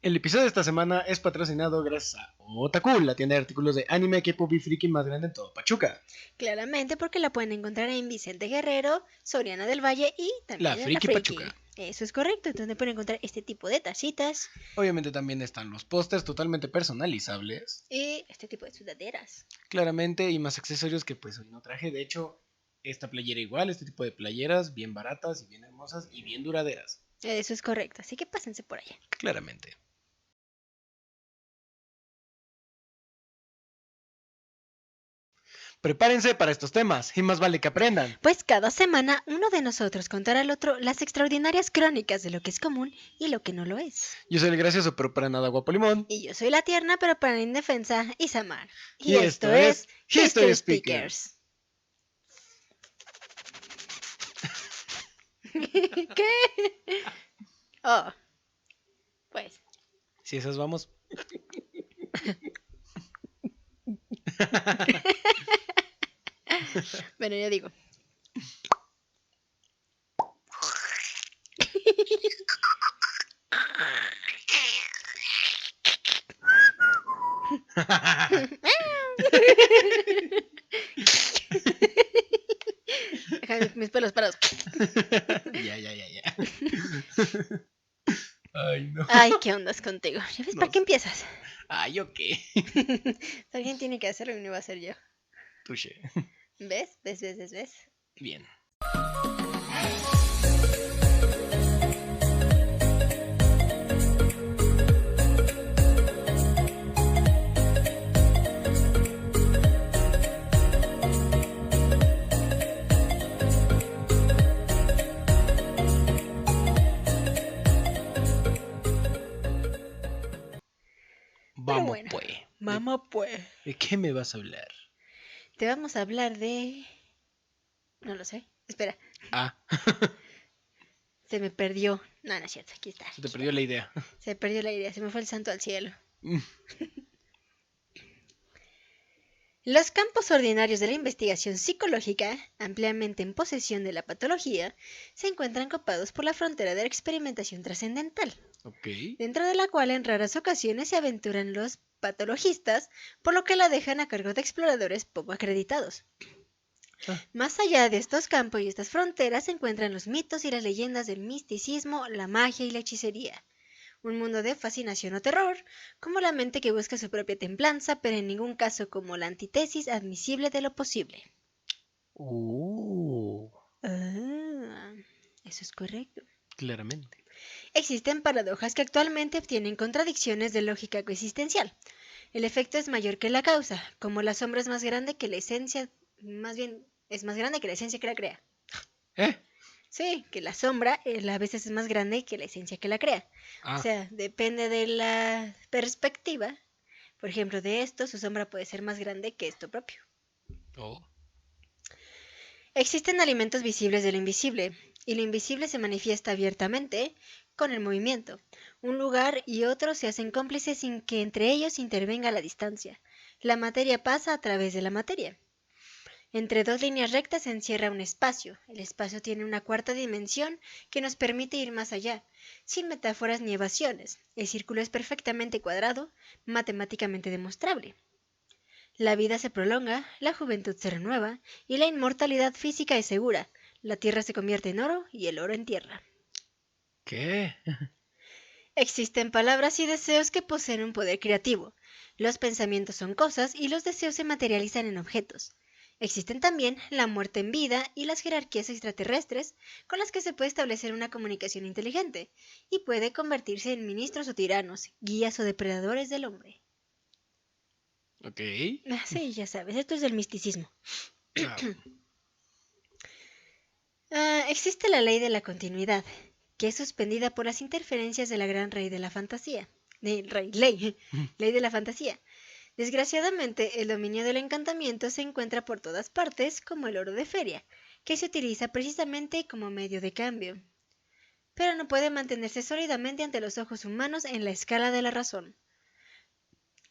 El episodio de esta semana es patrocinado gracias a Otaku, la tienda de artículos de anime, K-pop y friki más grande en todo Pachuca. Claramente porque la pueden encontrar en Vicente Guerrero, Soriana del Valle y también La en la Friki Friki. Pachuca. Eso es correcto, donde pueden encontrar este tipo de tacitas Obviamente también están los pósters totalmente personalizables, y este tipo de sudaderas. claramente, y más accesorios que pues hoy no traje. De hecho, esta playera igual, este tipo de playeras, bien baratas y bien hermosas y bien duraderas. Eso es correcto, así que pásense por allá. Claramente. Prepárense para estos temas, y más vale que aprendan. Pues cada semana uno de nosotros contará al otro las extraordinarias crónicas de lo que es común y lo que no lo es. Yo soy el gracioso, pero para nada guapo limón. Y yo soy la tierna pero para indefensa Isamar. Y esto es History Speakers. ¿Qué? Oh, pues. Si esas vamos. Bueno, yo digo. Deja mis pelos parados. Ya. Ay, no. Ay, ¿qué ondas contigo? ¿Ya ves No para qué sé. empiezas? Ay, ¿yo qué? Alguien tiene que hacerlo y no va a ser yo. Touché. ¿Ves? ¿Ves? Bien. Vamos, bueno, pues. Vamos pues. ¿De qué me vas a hablar? Te vamos a hablar de... No lo sé. Espera, Ah, se me perdió. No es cierto, aquí está. se te perdió la idea. Se perdió la idea, se me fue el santo al cielo. Los campos ordinarios de la investigación psicológica, ampliamente en posesión de la patología, se encuentran copados por la frontera de la experimentación trascendental, Ok. dentro de la cual en raras ocasiones se aventuran los patologistas, por lo que la dejan a cargo de exploradores poco acreditados. Más allá de estos campos y estas fronteras se encuentran los mitos y las leyendas del misticismo, la magia y la hechicería. Un mundo de fascinación o terror, como la mente que busca su propia templanza, pero en ningún caso como la antítesis admisible de lo posible. Eso es correcto. Claramente. Existen paradojas que actualmente obtienen contradicciones de lógica coexistencial. El efecto es mayor que la causa, como la sombra es más grande que la esencia, más bien es más grande que la esencia que la crea. Sí, que la sombra a veces es más grande que la esencia que la crea. O sea, depende de la perspectiva. Por ejemplo, de esto, su sombra puede ser más grande que esto propio. Existen alimentos visibles de lo invisible, y lo invisible se manifiesta abiertamente con el movimiento. Un lugar y otro se hacen cómplices sin que entre ellos intervenga la distancia. La materia pasa a través de la materia. Entre dos líneas rectas se encierra un espacio. El espacio tiene una cuarta dimensión que nos permite ir más allá, sin metáforas ni evasiones. El círculo es perfectamente cuadrado, matemáticamente demostrable. La vida se prolonga, la juventud se renueva y la inmortalidad física es segura. La tierra se convierte en oro y el oro en tierra. ¿Qué? Existen palabras y deseos que poseen un poder creativo. Los pensamientos son cosas y los deseos se materializan en objetos. Existen también la muerte en vida y las jerarquías extraterrestres con las que se puede establecer una comunicación inteligente y puede convertirse en ministros o tiranos, guías o depredadores del hombre. Ok. Sí, ya sabes, esto es del misticismo. Existe la ley de la continuidad, que es suspendida por las interferencias de la gran ley de la fantasía. Ley de la fantasía. Desgraciadamente, el dominio del encantamiento se encuentra por todas partes como el oro de feria, que se utiliza precisamente como medio de cambio, pero no puede mantenerse sólidamente ante los ojos humanos en la escala de la razón.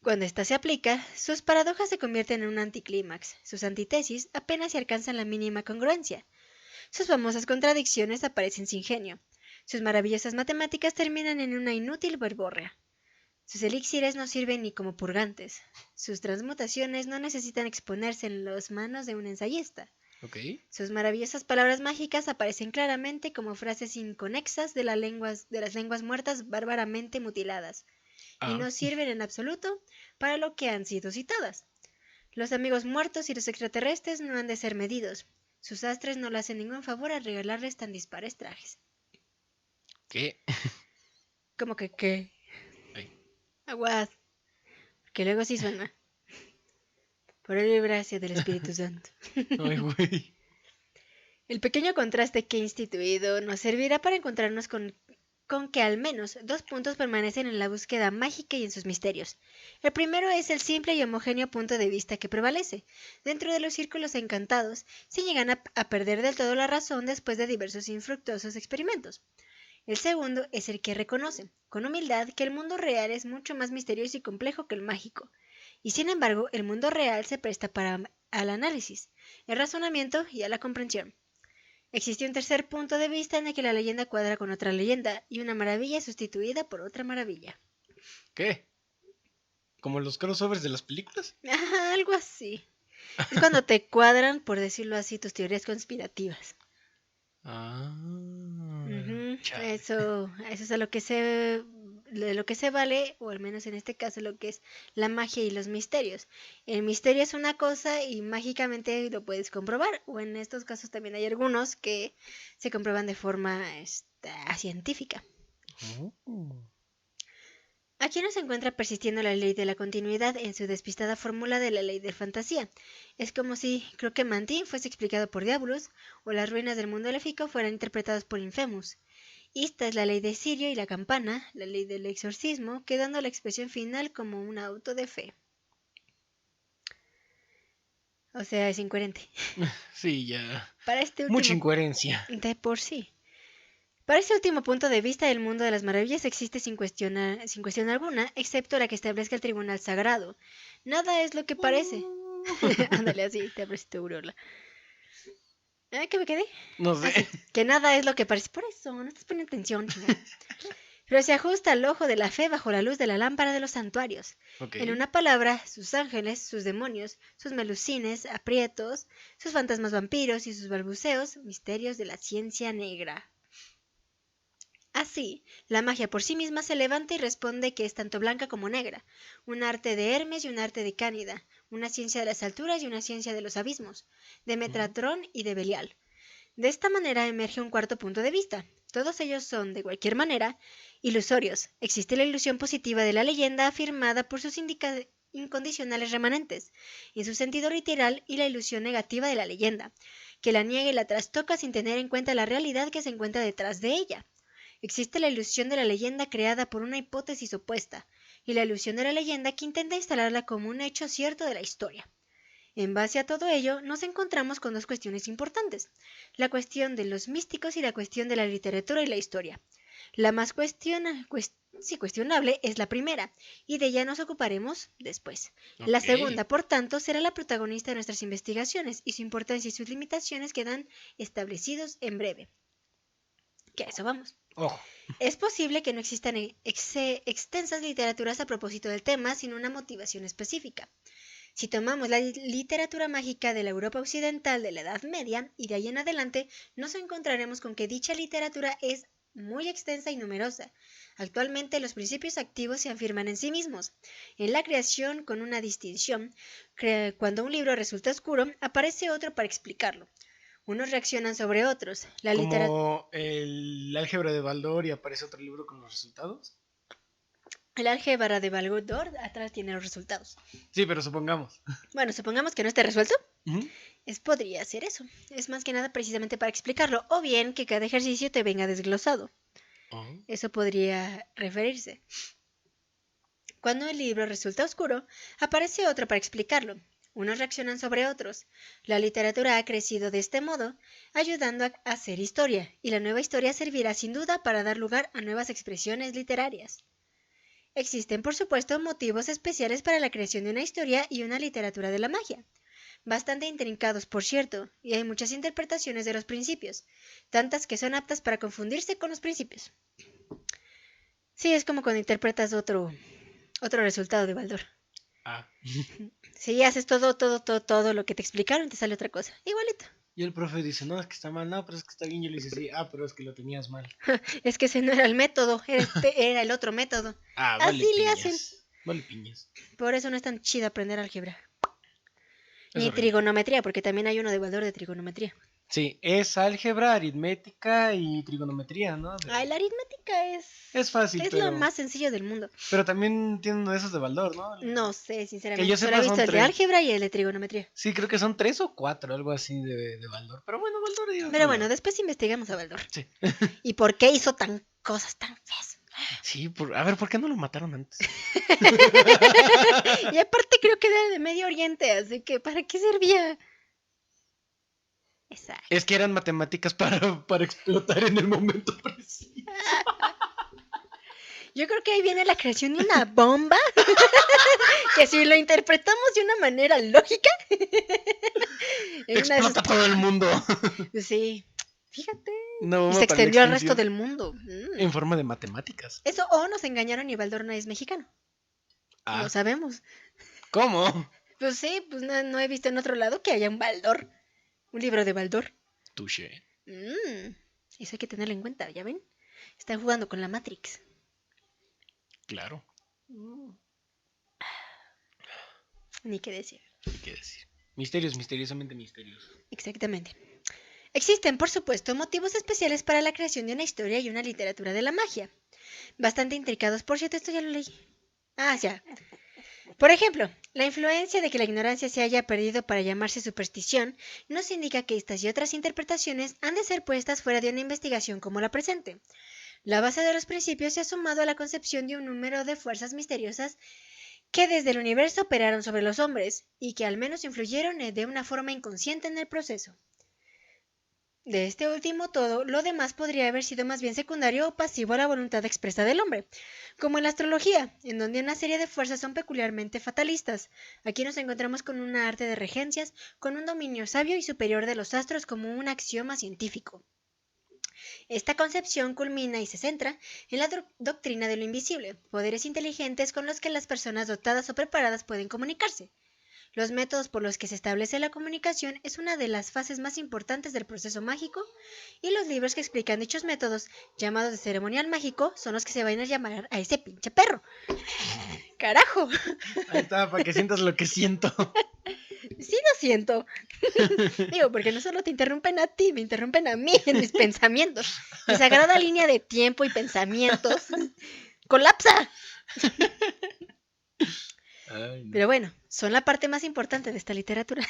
Cuando ésta se aplica, sus paradojas se convierten en un anticlímax, sus antítesis apenas se alcanzan la mínima congruencia, sus famosas contradicciones aparecen sin genio, sus maravillosas matemáticas terminan en una inútil verborrea. Sus elixires no sirven ni como purgantes. Sus transmutaciones no necesitan exponerse en las manos de un ensayista. Ok. Sus maravillosas palabras mágicas aparecen claramente como frases inconexas de las lenguas muertas bárbaramente mutiladas, y Ah, no sirven en absoluto para lo que han sido citadas. Los amigos muertos y los extraterrestres no han de ser medidos. Sus astres no le hacen ningún favor al regalarles tan dispares trajes. ¿qué? ¿Cómo que qué? Ay. Aguas, que luego sí suena. Por el gracia del Espíritu Santo. Ay, güey. El pequeño contraste que he instituido nos servirá para encontrarnos con que al menos dos puntos permanecen en la búsqueda mágica y en sus misterios. El primero es el simple y homogéneo punto de vista que prevalece. Dentro de los círculos encantados, se llegan a perder del todo la razón después de diversos infructuosos experimentos. El segundo es el que reconoce, con humildad, que el mundo real es mucho más misterioso y complejo que el mágico. Y sin embargo, el mundo real se presta al análisis, el razonamiento y a la comprensión. Existe un tercer punto de vista en el que la leyenda cuadra con otra leyenda y una maravilla es sustituida por otra maravilla. ¿Qué? ¿Como los crossovers de las películas? Algo así. Es cuando te cuadran, por decirlo así, tus teorías conspirativas. Ah, chale. Eso es a lo que se vale, o al menos en este caso lo que es la magia y los misterios. El misterio es una cosa y mágicamente lo puedes comprobar, o en estos casos también hay algunos que se comprueban de forma científica. Oh. Aquí no se encuentra persistiendo la ley de la continuidad en su despistada fórmula de la ley de fantasía. Es como si Croque-Mantin fuese explicado por Diabolus o las ruinas del mundo élfico fueran interpretadas por Infemus. Esta es la ley de Sirio y la campana, la ley del exorcismo, quedando la expresión final como un auto de fe. O sea, es incoherente. Sí, ya. Para este Mucha último, incoherencia. de por sí. Para este último punto de vista, el mundo de las maravillas existe sin cuestión alguna, excepto la que establezca el tribunal sagrado. Nada es lo que parece. Ándale, así, te aprecio tu aureola. ¿Qué me quedé? No sé. Así, que nada es lo que parece. Por eso, no estás poniendo atención, chingada. Pero se ajusta al ojo de la fe bajo la luz de la lámpara de los santuarios. Ok. En una palabra, sus ángeles, sus demonios, sus melusines, aprietos, sus fantasmas vampiros y sus balbuceos, misterios de la ciencia negra. Así, la magia por sí misma se levanta y responde que es tanto blanca como negra, un arte de Hermes y un arte de Cánida, una ciencia de las alturas y una ciencia de los abismos, de Metatron y de Belial. De esta manera emerge un cuarto punto de vista. Todos ellos son, de cualquier manera, ilusorios. Existe la ilusión positiva de la leyenda afirmada por sus incondicionales remanentes, en su sentido literal, y la ilusión negativa de la leyenda, que la niega y la trastoca sin tener en cuenta la realidad que se encuentra detrás de ella. Existe la ilusión de la leyenda creada por una hipótesis opuesta, y la ilusión de la leyenda que intenta instalarla como un hecho cierto de la historia. En base a todo ello, nos encontramos con dos cuestiones importantes, la cuestión de los místicos y la cuestión de la literatura y la historia. La más cuestionable es la primera, y de ella nos ocuparemos después. La Ok. segunda, por tanto, será la protagonista de nuestras investigaciones, y su importancia y sus limitaciones quedan establecidos en breve. Que a eso vamos. Ojo. Es posible que no existan extensas literaturas a propósito del tema sin una motivación específica. Si tomamos la literatura mágica de la Europa occidental de la Edad Media y de ahí en adelante, nos encontraremos con que dicha literatura es muy extensa y numerosa. Actualmente los principios activos se afirman en sí mismos. En la creación, con una distinción, cuando un libro resulta oscuro, aparece otro para explicarlo. Unos reaccionan sobre otros. Como el álgebra de Baldor y aparece otro libro con los resultados. El álgebra de Baldor atrás tiene los resultados. Sí, pero supongamos. Bueno, supongamos que no esté resuelto. Ujú. Podría ser eso. Es más que nada precisamente para explicarlo. O bien que cada ejercicio te venga desglosado. Oh. Eso podría referirse. Cuando el libro resulta oscuro, aparece otro para explicarlo. Unos reaccionan sobre otros. La literatura ha crecido de este modo, ayudando a hacer historia, y la nueva historia servirá sin duda para dar lugar a nuevas expresiones literarias. Existen, por supuesto, motivos especiales para la creación de una historia y una literatura de la magia. Bastante intrincados, por cierto, y hay muchas interpretaciones de los principios, tantas que son aptas para confundirse con los principios. Sí, es como cuando interpretas Otro resultado de Baldor. Ah. Si haces todo lo que te explicaron, te sale otra cosa. Igualito. Y el profe dice, no, es que está mal, no, pero es que está bien. Yo le dice, sí, pero es que lo tenías mal. Es que ese no era el método, era el otro método. Vale Así le hacen. piñas. Vale piñas. Por eso no es tan chido aprender álgebra. Es Ni horrible. trigonometría, porque también hay uno de Baldor de trigonometría. Sí, es álgebra, aritmética y trigonometría, ¿no? Ay, la aritmética Es fácil, es lo más sencillo del mundo. pero también tiene uno de esos de Baldor, ¿no? No sé, Que sinceramente. yo Solo sepa he visto son el de 3. álgebra y el de trigonometría. Sí, creo que son 3 o 4, algo así de Baldor. Pero bueno, Baldor y Pero bueno, después investigamos a Baldor. Sí. ¿Y por qué hizo cosas tan feas? Sí, a ver, ¿por qué no lo mataron antes? Y aparte creo que era de Medio Oriente, así que ¿para qué servía? Exacto. Es que eran matemáticas para explotar en el momento preciso. Yo creo que ahí viene la creación de una bomba que si lo interpretamos de una manera lógica Explota todo el mundo. Sí, fíjate. No, y se extendió al resto del mundo. En forma de matemáticas. Eso o nos engañaron y Baldor no es mexicano. Lo sabemos. ¿Cómo? Pues sí, pues no he visto en otro lado que haya un Baldor. Un libro de Baldor. Touché. Eso hay que tenerlo en cuenta, ¿ya ven? Están jugando con la Matrix. Claro. Ni qué decir. Ni qué decir. Misterios, misteriosamente misterios. Exactamente. Existen, por supuesto, motivos especiales para la creación de una historia y una literatura de la magia. Bastante intricados, por cierto, esto ya lo leí. Ya. Por ejemplo, la influencia de que la ignorancia se haya perdido para llamarse superstición nos indica que estas y otras interpretaciones han de ser puestas fuera de una investigación como la presente. La base de los principios se ha sumado a la concepción de un número de fuerzas misteriosas que desde el universo operaron sobre los hombres y que al menos influyeron de una forma inconsciente en el proceso. De este último todo, lo demás podría haber sido más bien secundario o pasivo a la voluntad expresa del hombre, como en la astrología, en donde una serie de fuerzas son peculiarmente fatalistas. Aquí nos encontramos con una arte de regencias, con un dominio sabio y superior de los astros como un axioma científico. Esta concepción culmina y se centra en la doctrina de lo invisible, poderes inteligentes con los que las personas dotadas o preparadas pueden comunicarse. Los métodos por los que se establece la comunicación es una de las fases más importantes del proceso mágico y los libros que explican dichos métodos, llamados de ceremonial mágico, son los que se van a llamar a ese pinche perro. ¡Carajo! Ahí está, para que sientas lo que siento. Sí lo siento. Digo, porque no solo te interrumpen a ti, me interrumpen a mí en mis pensamientos. Mi sagrada línea de tiempo y pensamientos colapsa. Ay, no. Pero bueno, son la parte más importante de esta literatura.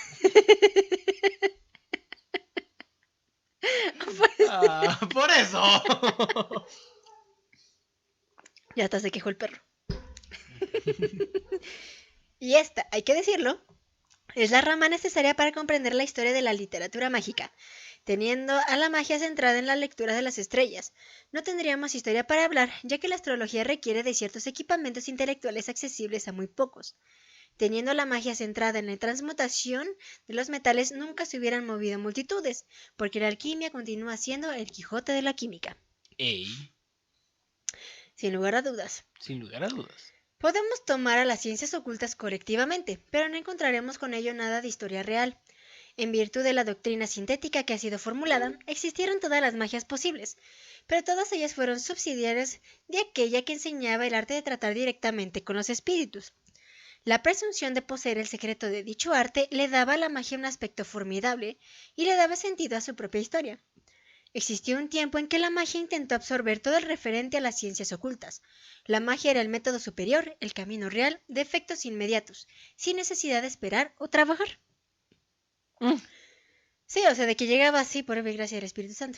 Por eso. Ya hasta se quejó el perro. Y esta, hay que decirlo, es la rama necesaria para comprender la historia de la literatura mágica. Teniendo a la magia centrada en la lectura de las estrellas, no tendríamos historia para hablar, ya que la astrología requiere de ciertos equipamientos intelectuales accesibles a muy pocos. Teniendo la magia centrada en la transmutación de los metales, nunca se hubieran movido multitudes, porque la alquimia continúa siendo el Quijote de la química. Ey. Sin lugar a dudas. Sin lugar a dudas. Podemos tomar a las ciencias ocultas colectivamente, pero no encontraremos con ello nada de historia real. En virtud de la doctrina sintética que ha sido formulada, existieron todas las magias posibles, pero todas ellas fueron subsidiarias de aquella que enseñaba el arte de tratar directamente con los espíritus. La presunción de poseer el secreto de dicho arte le daba a la magia un aspecto formidable y le daba sentido a su propia historia. Existió un tiempo en que la magia intentó absorber todo el referente a las ciencias ocultas. La magia era el método superior, el camino real, de efectos inmediatos, sin necesidad de esperar o trabajar. Sí, o sea, de que llegaba así por obra y gracia del Espíritu Santo.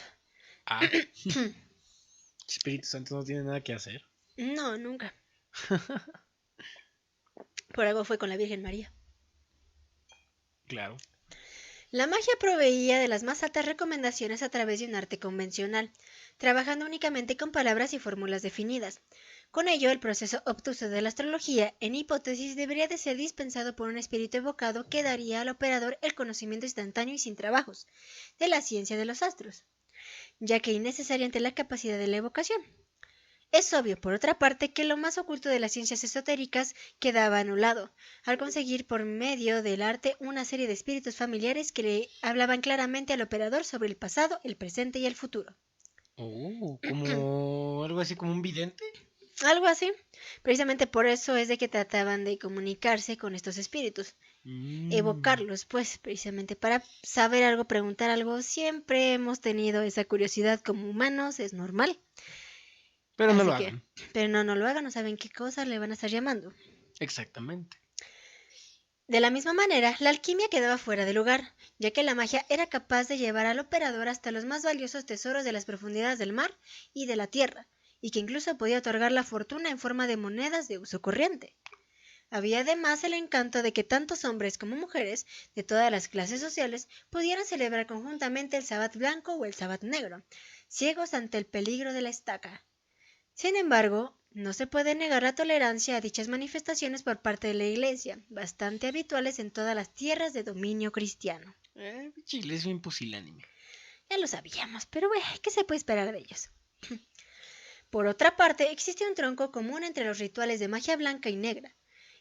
Espíritu Santo no tiene nada que hacer. No, nunca. Por algo fue con la Virgen María. Claro. La magia proveía de las más altas recomendaciones a través de un arte convencional, trabajando únicamente con palabras y fórmulas definidas. Con ello, el proceso obtuso de la astrología, en hipótesis, debería de ser dispensado por un espíritu evocado que daría al operador el conocimiento instantáneo y sin trabajos de la ciencia de los astros, ya que innecesaria ante la capacidad de la evocación. Es obvio, por otra parte, que lo más oculto de las ciencias esotéricas quedaba anulado, al conseguir por medio del arte una serie de espíritus familiares que le hablaban claramente al operador sobre el pasado, el presente y el futuro. Como algo así como un vidente. Algo así. Precisamente por eso es de que trataban de comunicarse con estos espíritus. Evocarlos, pues, precisamente para saber algo, preguntar algo. Siempre hemos tenido esa curiosidad como humanos, es normal. Pero no Así lo que, hagan. pero no lo hagan, no saben qué cosa le van a estar llamando. Exactamente. De la misma manera, la alquimia quedaba fuera de lugar, ya que la magia era capaz de llevar al operador hasta los más valiosos tesoros de las profundidades del mar y de la tierra, y que incluso podía otorgar la fortuna en forma de monedas de uso corriente. Había además el encanto de que tantos hombres como mujeres, de todas las clases sociales, pudieran celebrar conjuntamente el sabbat blanco o el sabbat negro, ciegos ante el peligro de la estaca. Sin embargo, no se puede negar la tolerancia a dichas manifestaciones por parte de la Iglesia, bastante habituales en todas las tierras de dominio cristiano. Chile es bien pusilánime. Ya lo sabíamos, pero bueno, ¿qué se puede esperar de ellos? Por otra parte, existe un tronco común entre los rituales de magia blanca y negra.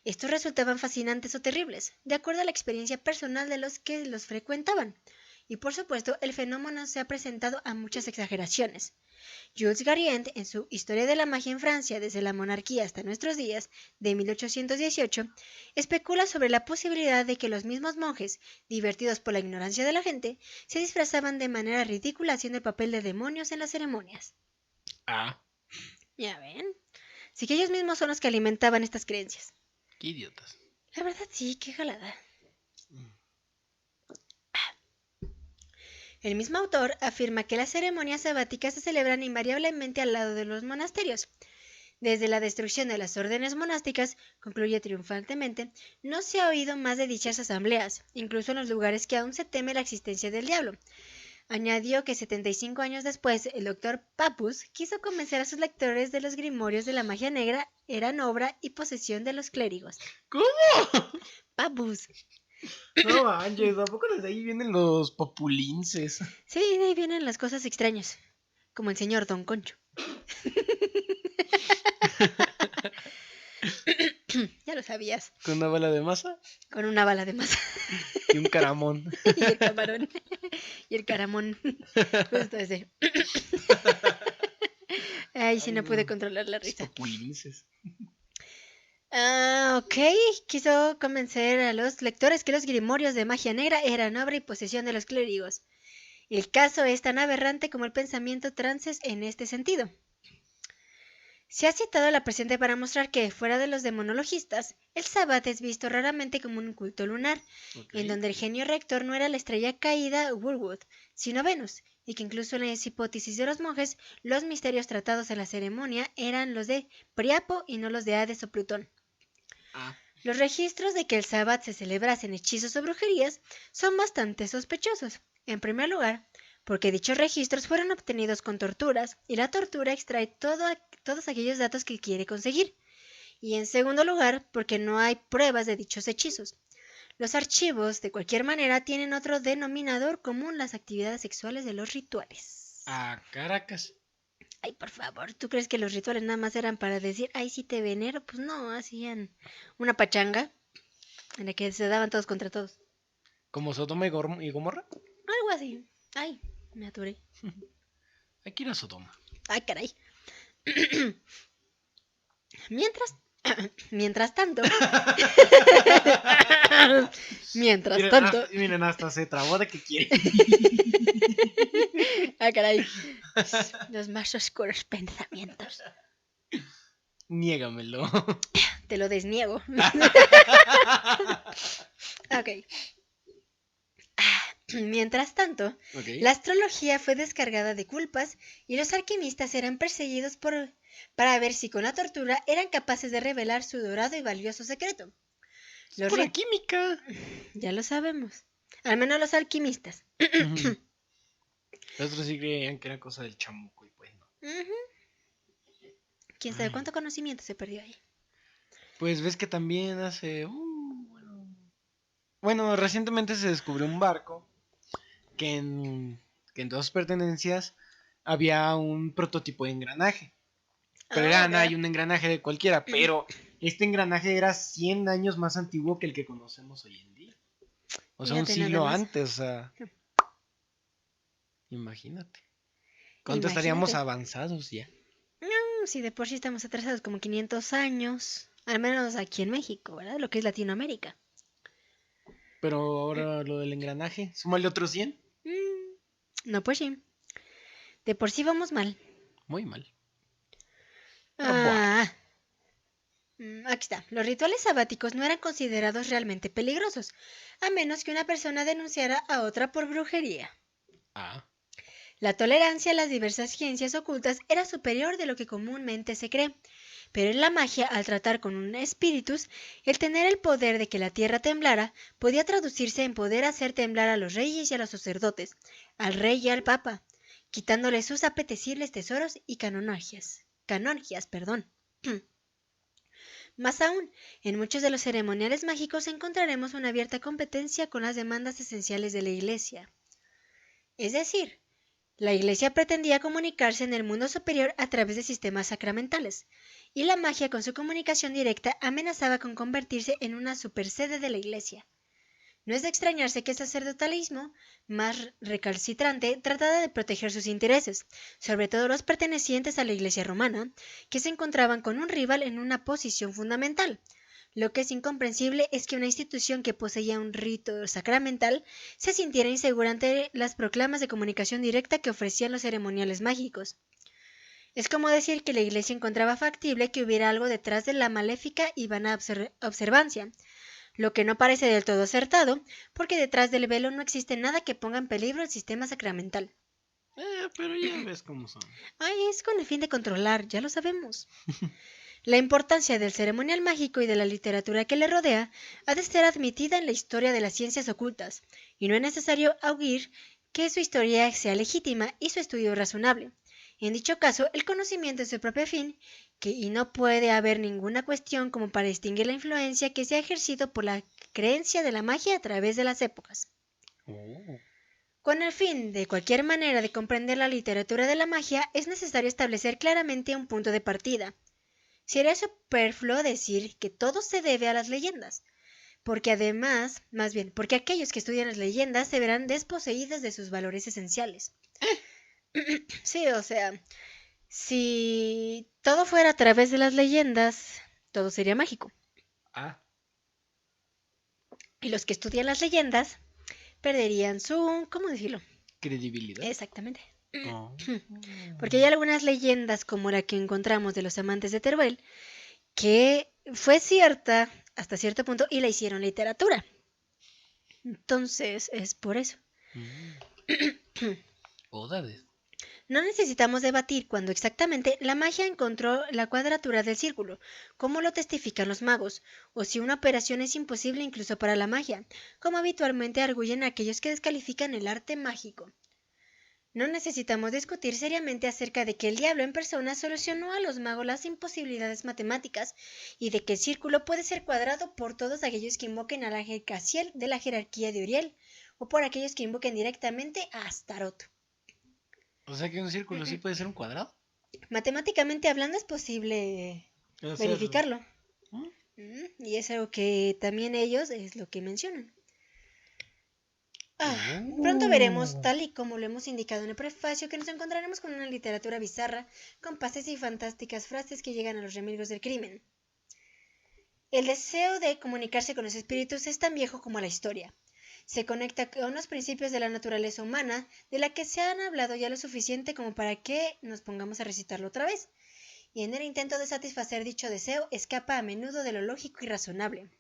Estos resultaban fascinantes o terribles, de acuerdo a la experiencia personal de los que los frecuentaban. Y por supuesto, el fenómeno se ha presentado a muchas exageraciones. Jules Garriend, en su Historia de la magia en Francia desde la monarquía hasta nuestros días, de 1818, especula sobre la posibilidad de que los mismos monjes, divertidos por la ignorancia de la gente, se disfrazaban de manera ridícula haciendo el papel de demonios en las ceremonias. ¿Ya ven? Así que ellos mismos son los que alimentaban estas creencias. Qué idiotas. La verdad sí, qué jalada. El mismo autor afirma que las ceremonias sabáticas se celebran invariablemente al lado de los monasterios. Desde la destrucción de las órdenes monásticas, concluye triunfantemente, no se ha oído más de dichas asambleas, incluso en los lugares que aún se teme la existencia del diablo. Añadió que 75 años después, el doctor Papus quiso convencer a sus lectores de los grimorios de la magia negra eran obra y posesión de los clérigos. ¿Cómo? Papus. No manches, ¿a poco desde ahí vienen los populinces? Sí, de ahí vienen las cosas extrañas, como el señor Don Concho. Ya lo sabías. ¿Con una bala de masa? Con una bala de masa. Y un caramón. Y el camarón. Y el caramón. Justo ese. Ay, sí, no pude controlar la Los risa. populinces. Ok. Quiso convencer a los lectores que los grimorios de magia negra eran obra y posesión de los clérigos. El caso es tan aberrante como el pensamiento trances en este sentido. Se ha citado la presente para mostrar que, fuera de los demonologistas, el sabbat es visto raramente como un culto lunar, en donde el genio rector no era la estrella caída Woolwood, sino Venus, y que incluso en las hipótesis de los monjes, los misterios tratados en la ceremonia eran los de Priapo y no los de Hades o Plutón. Los registros de que el sabbat se celebrasen hechizos o brujerías son bastante sospechosos. En primer lugar, porque dichos registros fueron obtenidos con torturas, y la tortura extrae todos aquellos datos que quiere conseguir. Y en segundo lugar, porque no hay pruebas de dichos hechizos. Los archivos, de cualquier manera, tienen otro denominador común: las actividades sexuales de los rituales. Caracas. Ay, por favor, ¿tú crees que los rituales nada más eran para decir, ay, sí te venero? Pues no, hacían una pachanga en la que se daban todos contra todos. ¿Como Sodoma y Gomorra? Algo así. Ay, me aturé. Aquí era Sodoma. Ay, caray. Mientras tanto. Miren, hasta se trabó de que quiere. Ah, caray. Los más oscuros pensamientos. Niégamelo. Te lo desniego. Ok. Mientras tanto, la astrología fue descargada de culpas y los alquimistas eran perseguidos para ver si con la tortura eran capaces de revelar su dorado y valioso secreto. Por la química. Ya lo sabemos. Al menos los alquimistas. Los otros sí creían que era cosa del chamuco y pues no. ¿Quién sabe cuánto conocimiento se perdió ahí? Pues ves que también hace... Bueno, recientemente se descubrió un barco que en todas sus pertenencias había un prototipo de engranaje. Pero Ah, hay vea. un engranaje de cualquiera, pero este engranaje era 100 años más antiguo que el que conocemos hoy en día. O sea, un Fíjate nada siglo más. antes, o sea, imagínate. ¿Cuánto estaríamos Imagínate. avanzados ya? Si de por sí estamos atrasados como 500 años, al menos aquí en México, ¿verdad? Lo que es Latinoamérica. Pero ahora lo del engranaje, súmale otros 100. Mm, no, pues sí. De por sí vamos mal. Muy mal. Pero bueno. Ah, aquí está. Los rituales sabáticos no eran considerados realmente peligrosos, a menos que una persona denunciara a otra por brujería. Ah. La tolerancia a las diversas ciencias ocultas era superior de lo que comúnmente se cree, pero en la magia, al tratar con un espíritus, el tener el poder de que la tierra temblara podía traducirse en poder hacer temblar a los reyes y a los sacerdotes, al rey y al papa, quitándoles sus apetecibles tesoros y canongias, perdón. Más aún, en muchos de los ceremoniales mágicos encontraremos una abierta competencia con las demandas esenciales de la Iglesia. Es decir, la Iglesia pretendía comunicarse en el mundo superior a través de sistemas sacramentales, y la magia con su comunicación directa amenazaba con convertirse en una supersede de la Iglesia. No es de extrañarse que el sacerdotalismo, más recalcitrante, tratara de proteger sus intereses, sobre todo los pertenecientes a la Iglesia romana, que se encontraban con un rival en una posición fundamental. Lo que es incomprensible es que una institución que poseía un rito sacramental se sintiera insegura ante las proclamas de comunicación directa que ofrecían los ceremoniales mágicos. Es como decir que la Iglesia encontraba factible que hubiera algo detrás de la maléfica y vana observancia, lo que no parece del todo acertado, porque detrás del velo no existe nada que ponga en peligro el sistema sacramental. Pero ya ves cómo son. Ay, es con el fin de controlar, ya lo sabemos. La importancia del ceremonial mágico y de la literatura que le rodea ha de ser admitida en la historia de las ciencias ocultas, y no es necesario auguir que su historia sea legítima y su estudio razonable. En dicho caso, el conocimiento es su propio fin, y no puede haber ninguna cuestión como para distinguir la influencia que se ha ejercido por la creencia de la magia a través de las épocas. Oh. Con el fin de cualquier manera de comprender la literatura de la magia, es necesario establecer claramente un punto de partida. Sería superfluo decir que todo se debe a las leyendas, porque además, más bien, porque aquellos que estudian las leyendas se verán desposeídos de sus valores esenciales. Sí, o sea, si todo fuera a través de las leyendas, todo sería mágico. Ah, Y los que estudian las leyendas perderían su, ¿cómo decirlo? credibilidad. Exactamente. Oh. Porque hay algunas leyendas, como la que encontramos de los amantes de Teruel, que fue cierta hasta cierto punto y la hicieron literatura. Entonces, es por eso. Mm. Odades. No necesitamos debatir cuando exactamente la magia encontró la cuadratura del círculo, como lo testifican los magos, o si una operación es imposible incluso para la magia, como habitualmente arguyen aquellos que descalifican el arte mágico. No necesitamos discutir seriamente acerca de que el diablo en persona solucionó a los magos las imposibilidades matemáticas y de que el círculo puede ser cuadrado por todos aquellos que invoquen a la Cassiel de la jerarquía de Uriel o por aquellos que invoquen directamente a Astaroth. O sea que un círculo sí puede ser un cuadrado. Matemáticamente hablando es posible Hacer. verificarlo. ¿Mm? Y es algo que también ellos es lo que mencionan. Pronto veremos, Oh. tal y como lo hemos indicado en el prefacio, que nos encontraremos con una literatura bizarra, con pases y fantásticas frases que llegan a los remilgos del crimen. El deseo de comunicarse con los espíritus es tan viejo como la historia. Se conecta con los principios de la naturaleza humana, de la que se han hablado ya lo suficiente como para que nos pongamos a recitarlo otra vez, y en el intento de satisfacer dicho deseo escapa a menudo de lo lógico y razonable.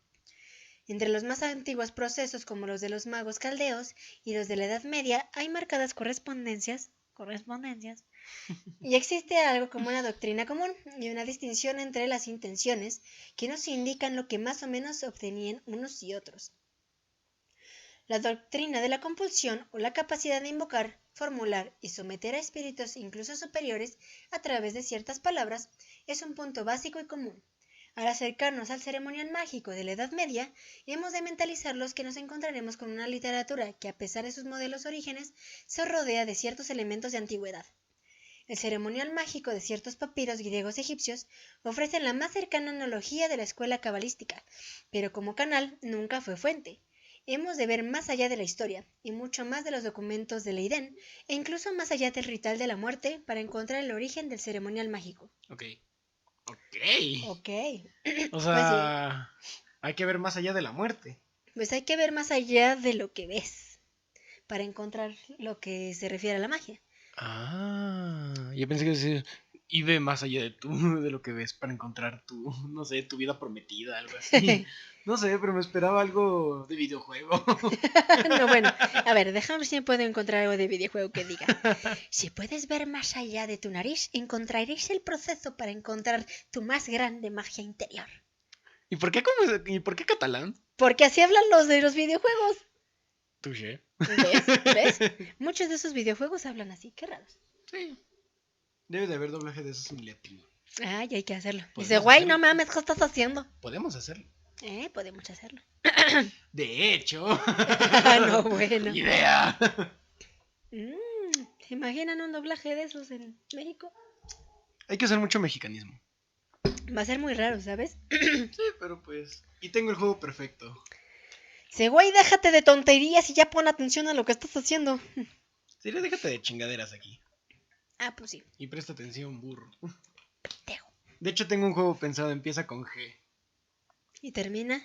Entre los más antiguos procesos, como los de los magos caldeos y los de la Edad Media, hay marcadas correspondencias, y existe algo como una doctrina común y una distinción entre las intenciones que nos indican lo que más o menos obtenían unos y otros. La doctrina de la compulsión o la capacidad de invocar, formular y someter a espíritus incluso superiores a través de ciertas palabras es un punto básico y común. Al acercarnos al ceremonial mágico de la Edad Media, hemos de mentalizarlos que nos encontraremos con una literatura que, a pesar de sus modelos orígenes, se rodea de ciertos elementos de antigüedad. El ceremonial mágico de ciertos papiros griegos egipcios ofrecen la más cercana analogía de la escuela cabalística, pero como canal nunca fue fuente. Hemos de ver más allá de la historia, y mucho más de los documentos de Leiden, e incluso más allá del ritual de la muerte, para encontrar el origen del ceremonial mágico. Ok. Ok. O Pues sí, sea, hay que ver más allá de la muerte. pues hay que ver más allá de lo que ves, para encontrar lo que se refiere a la magia. Yo pensé que decir, y ve más allá de tú, de lo que ves para encontrar tu, no sé, tu vida prometida, algo así. No sé, pero me esperaba algo de videojuego. No, bueno, a ver, déjame ver si puedo encontrar algo de videojuego que diga: si puedes ver más allá de tu nariz, encontraréis el proceso para encontrar tu más grande magia interior. ¿Y por qué catalán? Porque así hablan los de los videojuegos. Touché. ¿Ves? Muchos de esos videojuegos hablan así, qué raros. Sí. Debe de haber doblaje de esos en latino. Ay, hay que hacerlo. Dice, Podemos güey, hacerlo. no mames, ¿qué estás haciendo? Podemos hacerlo. Podemos hacerlo. De hecho. No, bueno. Idea. ¿Se imaginan un doblaje de esos en México? Hay que hacer mucho mexicanismo. Va a ser muy raro, ¿sabes? Sí, pero pues. Y tengo el juego perfecto. Dice, güey, déjate de tonterías y ya pon atención a lo que estás haciendo. Sí, déjate de chingaderas aquí. Ah, pues sí. Y presta atención, burro. Pendejo. De hecho, tengo un juego pensado, empieza con G ¿Y termina?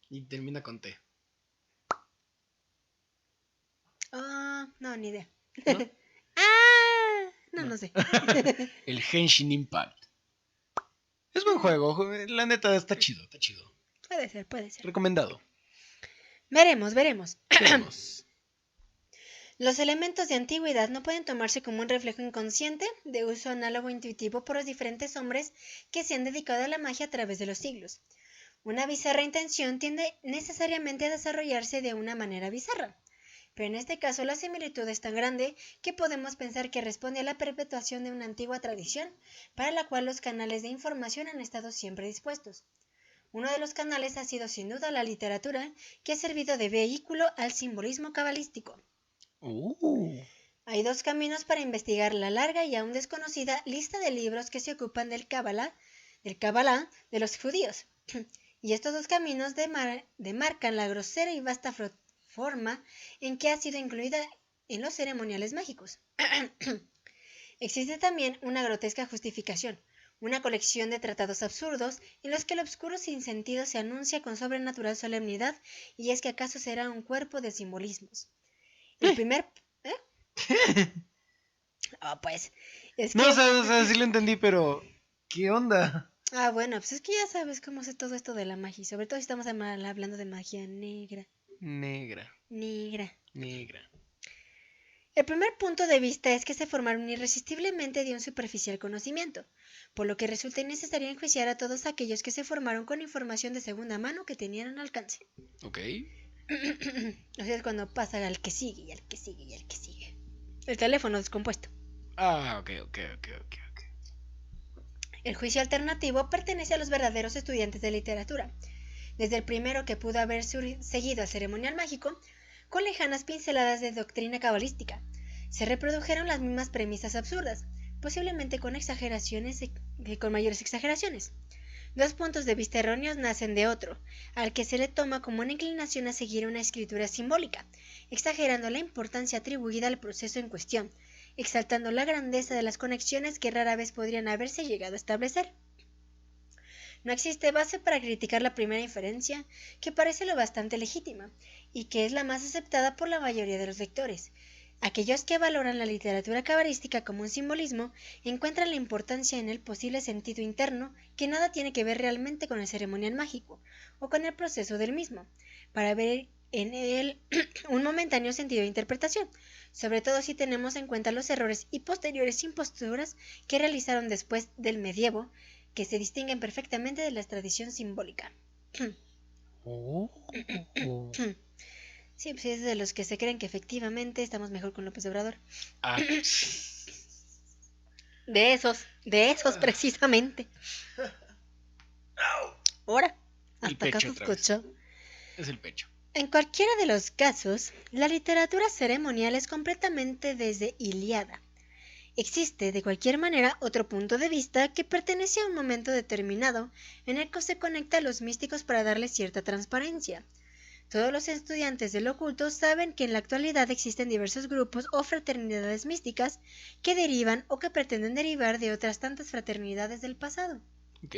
y termina con T. No, ni idea. ¿No? No, No. no sé. El Henshin Impact. Es buen juego, la neta está chido, está chido. Puede ser, puede ser. Recomendado. Veremos, veremos. Veremos. Los elementos de antigüedad no pueden tomarse como un reflejo inconsciente de uso análogo intuitivo por los diferentes hombres que se han dedicado a la magia a través de los siglos. Una bizarra intención tiende necesariamente a desarrollarse de una manera bizarra, pero en este caso la similitud es tan grande que podemos pensar que responde a la perpetuación de una antigua tradición para la cual los canales de información han estado siempre dispuestos. Uno de los canales ha sido sin duda la literatura, que ha servido de vehículo al simbolismo cabalístico. Hay dos caminos para investigar la larga y aún desconocida lista de libros que se ocupan del Kabbalah de los judíos. Y estos dos caminos demarcan la grosera y vasta forma en que ha sido incluida en los ceremoniales mágicos. Existe también una grotesca justificación, una colección de tratados absurdos en los que el obscuro sinsentido se anuncia con sobrenatural solemnidad, y es que acaso será un cuerpo de simbolismos. El primer... pues, es que... No, o sea, sí lo entendí, pero ¿qué onda? Bueno, pues es que ya sabes cómo es todo esto de la magia, sobre todo si estamos hablando de magia negra. Negra. El primer punto de vista es que se formaron irresistiblemente de un superficial conocimiento, por lo que resulta innecesario enjuiciar a todos aquellos que se formaron con información de segunda mano que tenían al alcance. Ok. O sea, es cuando pasa al que sigue y al que sigue y al que sigue. El teléfono descompuesto. Ok. El juicio alternativo pertenece a los verdaderos estudiantes de literatura, desde el primero que pudo haber seguido al ceremonial mágico, con lejanas pinceladas de doctrina cabalística. Se reprodujeron las mismas premisas absurdas, posiblemente con con mayores exageraciones. Dos puntos de vista erróneos nacen de otro, al que se le toma como una inclinación a seguir una escritura simbólica, exagerando la importancia atribuida al proceso en cuestión, exaltando la grandeza de las conexiones que rara vez podrían haberse llegado a establecer. No existe base para criticar la primera inferencia, que parece lo bastante legítima, y que es la más aceptada por la mayoría de los lectores. Aquellos que valoran la literatura cabalística como un simbolismo encuentran la importancia en el posible sentido interno que nada tiene que ver realmente con el ceremonial mágico, o con el proceso del mismo, para ver en él un momentáneo sentido de interpretación, sobre todo si tenemos en cuenta los errores y posteriores imposturas que realizaron después del medievo, que se distinguen perfectamente de la tradición simbólica. Sí, pues es de los que se creen que efectivamente estamos mejor con López Obrador. De esos precisamente. Ahora, hasta acá se escuchó. Es el pecho. En cualquiera de los casos, la literatura ceremonial es completamente desde Ilíada. Existe, de cualquier manera, otro punto de vista que pertenece a un momento determinado en el que se conecta a los místicos para darles cierta transparencia. Todos los estudiantes del oculto saben que en la actualidad existen diversos grupos o fraternidades místicas que derivan o que pretenden derivar de otras tantas fraternidades del pasado. Ok.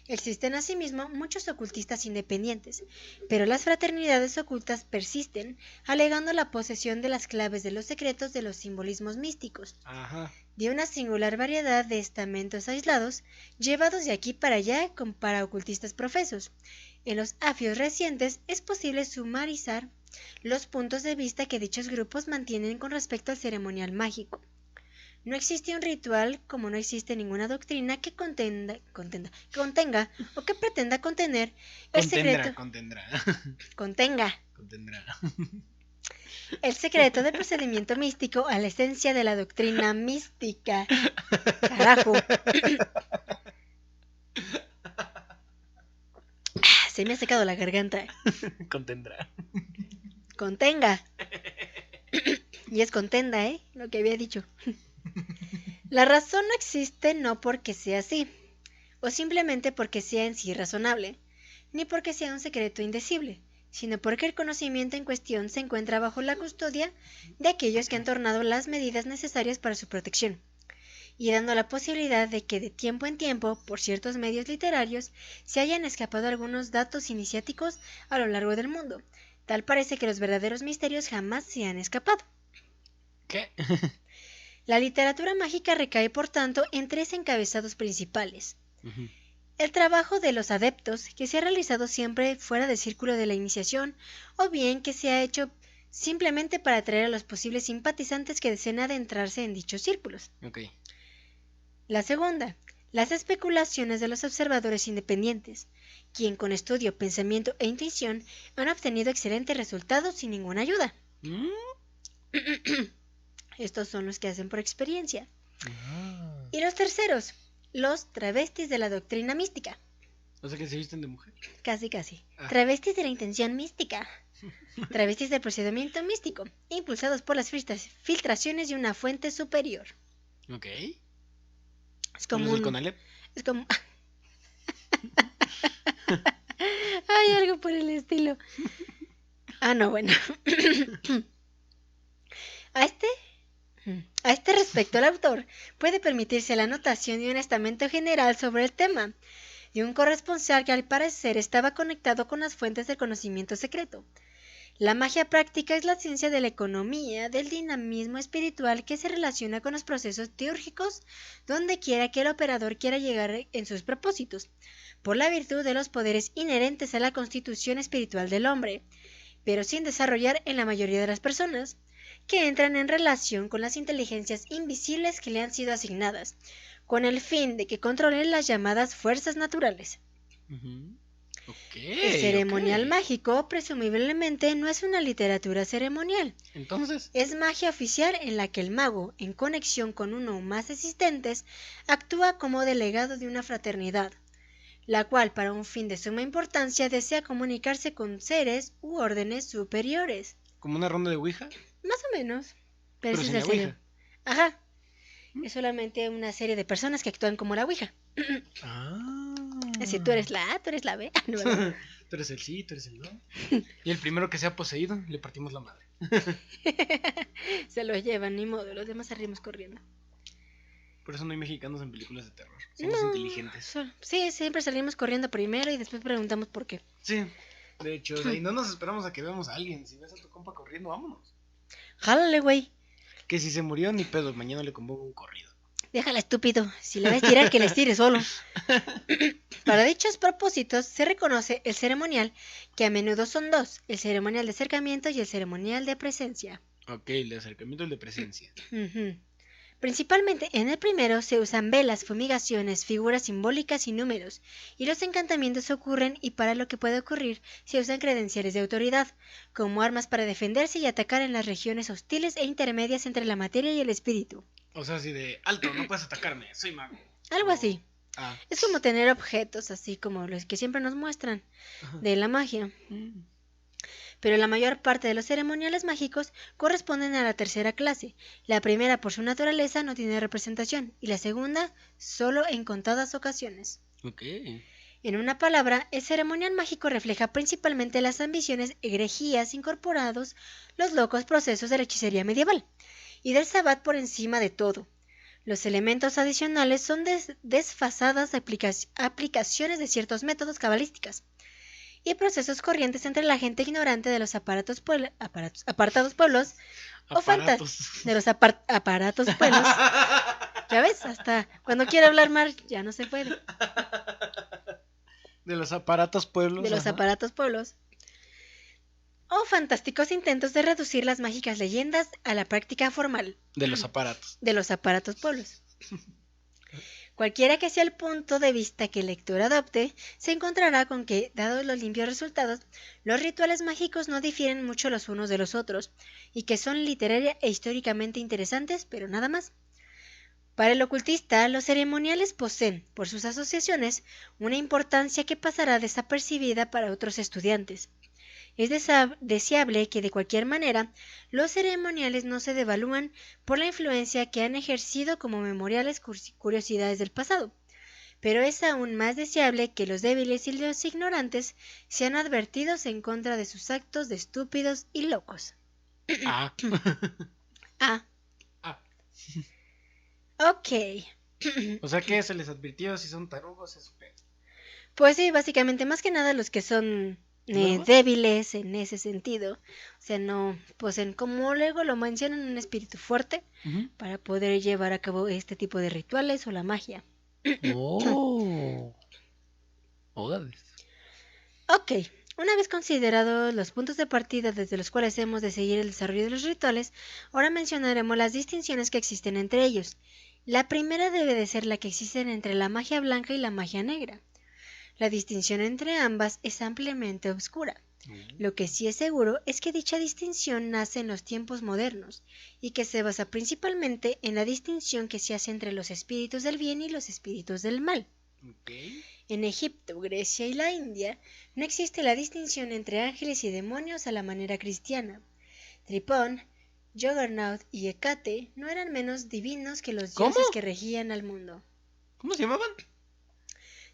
Existen asimismo muchos ocultistas independientes, pero las fraternidades ocultas persisten, alegando la posesión de las claves de los secretos de los simbolismos místicos, Ajá. de una singular variedad de estamentos aislados, llevados de aquí para allá para ocultistas profesos. En los afios recientes es posible sumarizar los puntos de vista que dichos grupos mantienen con respecto al ceremonial mágico. No existe un ritual, como no existe ninguna doctrina que contenga o que pretenda contener el secreto. Contendrá. Contenga Contendrá. el secreto del procedimiento místico a la esencia de la doctrina mística. Carajo. Se me ha secado la garganta. Contendrá. Contenga. Y es contenda, lo que había dicho. La razón no existe no porque sea así, o simplemente porque sea en sí razonable, ni porque sea un secreto indecible, sino porque el conocimiento en cuestión se encuentra bajo la custodia de aquellos que han tornado las medidas necesarias para su protección, y dando la posibilidad de que de tiempo en tiempo, por ciertos medios literarios, se hayan escapado algunos datos iniciáticos a lo largo del mundo. Tal parece que los verdaderos misterios jamás se han escapado. ¿Qué? La literatura mágica recae, por tanto, en 3 encabezados principales. Ujú. El trabajo de los adeptos, que se ha realizado siempre fuera del círculo de la iniciación, o bien que se ha hecho simplemente para atraer a los posibles simpatizantes que deseen adentrarse en dichos círculos. Ok. La segunda, las especulaciones de los observadores independientes, quien con estudio, pensamiento e intuición han obtenido excelentes resultados sin ninguna ayuda. ¿Mm? Estos son los que hacen por experiencia. Ah. Y los terceros, los travestis de la doctrina mística. O sea que se visten de mujer. Casi, casi. Ah. Travestis de la intención mística. Travestis del procedimiento místico, impulsados por las filtraciones de una fuente superior. Ok. Es como ¿Los del un... Conalep? Es como... Hay algo por el estilo. Ah, no, bueno. A este respecto, el autor puede permitirse la anotación de un estamento general sobre el tema, de un corresponsal que al parecer estaba conectado con las fuentes del conocimiento secreto. La magia práctica es la ciencia de la economía, del dinamismo espiritual que se relaciona con los procesos teúrgicos donde quiera que el operador quiera llegar en sus propósitos, por la virtud de los poderes inherentes a la constitución espiritual del hombre, pero sin desarrollar en la mayoría de las personas, que entran en relación con las inteligencias invisibles que le han sido asignadas, con el fin de que controlen las llamadas fuerzas naturales. Uh-huh. Okay, El ceremonial ok. mágico presumiblemente no es una literatura ceremonial, Entonces, es magia oficial en la que el mago, en conexión con uno o más asistentes, actúa como delegado de una fraternidad, la cual para un fin de suma importancia desea comunicarse con seres u órdenes superiores. ¿como una ronda de Ouija? Más o menos. Pero ese sin es el la serio. Ouija. Ajá. Es solamente una serie de personas que actúan como la Ouija. Ah. Es decir, tú eres la A, tú eres la B. No, ¿verdad? Tú eres el sí, tú eres el no. Y el primero que sea poseído, le partimos la madre. Se lo llevan, ni modo. Los demás salimos corriendo. Por eso no hay mexicanos en películas de terror. Somos No, inteligentes. sí, siempre salimos corriendo primero y después preguntamos por qué. Sí. De hecho, o sea, y no nos esperamos a que veamos a alguien. Si ves a tu compa corriendo, vámonos. Jálale, güey. Que si se murió, ni pedo. Mañana le convoco un corrido. Déjala, estúpido. Si la ves tirar, que les tire solo. Para dichos propósitos se reconoce el ceremonial, que a menudo son 2, el ceremonial de acercamiento y el ceremonial de presencia. Ok, el de acercamiento y el de presencia. Uh-huh. Principalmente en el primero se usan velas, fumigaciones, figuras simbólicas y números, y los encantamientos ocurren y para lo que puede ocurrir se usan credenciales de autoridad, como armas para defenderse y atacar en las regiones hostiles e intermedias entre la materia y el espíritu. O sea, así de alto, no puedes atacarme, soy mago. Algo así. Ah. Es como tener objetos así como los que siempre nos muestran Ajá. de la magia. pero la mayor parte de los ceremoniales mágicos corresponden a la tercera clase. La primera, por su naturaleza, no tiene representación, y la segunda, solo en contadas ocasiones. Ok. En una palabra, el ceremonial mágico refleja principalmente las ambiciones egregias incorporados los locos procesos de la hechicería medieval, y del sabbat por encima de todo. Los elementos adicionales son desfasadas aplicaciones de ciertos métodos cabalísticos y procesos corrientes entre la gente ignorante de los apartados pueblos o de los aparatos pueblos. Ya ves, hasta cuando quiere hablar mal ya no se puede. De los aparatos pueblos. De los aparatos pueblos. O fantásticos intentos de reducir las mágicas leyendas a la práctica formal. De los aparatos. De los aparatos pueblos. Cualquiera que sea el punto de vista que el lector adopte, se encontrará con que, dados los limpios resultados, los rituales mágicos no difieren mucho los unos de los otros, y que son literaria e históricamente interesantes, pero nada más. Para el ocultista, los ceremoniales poseen, por sus asociaciones, una importancia que pasará desapercibida para otros estudiantes. Es deseable que, de cualquier manera, los ceremoniales no se devalúan por la influencia que han ejercido como memoriales curiosidades del pasado, pero es aún más deseable que los débiles y los ignorantes sean advertidos en contra de sus actos de estúpidos y locos. Ah. Ok. O sea que se les advirtió si son tarugos, eso peor. Pues sí, básicamente, más que nada los que son débiles en ese sentido. O sea, no poseen, como luego lo mencionan, un espíritu fuerte para poder llevar a cabo este tipo de rituales o la magia. Oh. Ok, una vez considerados los puntos de partida desde los cuales hemos de seguir el desarrollo de los rituales, ahora mencionaremos las distinciones que existen entre ellos. La primera debe de ser la que existe entre la magia blanca y la magia negra. La distinción entre ambas es ampliamente oscura. Lo que sí es seguro es que dicha distinción nace en los tiempos modernos y que se basa principalmente en la distinción que se hace entre los espíritus del bien y los espíritus del mal. Okay. En Egipto, Grecia y la India no existe la distinción entre ángeles y demonios a la manera cristiana. Tripón, Juggernaut y Hécate no eran menos divinos que los dioses que regían al mundo. ¿Cómo se llamaban?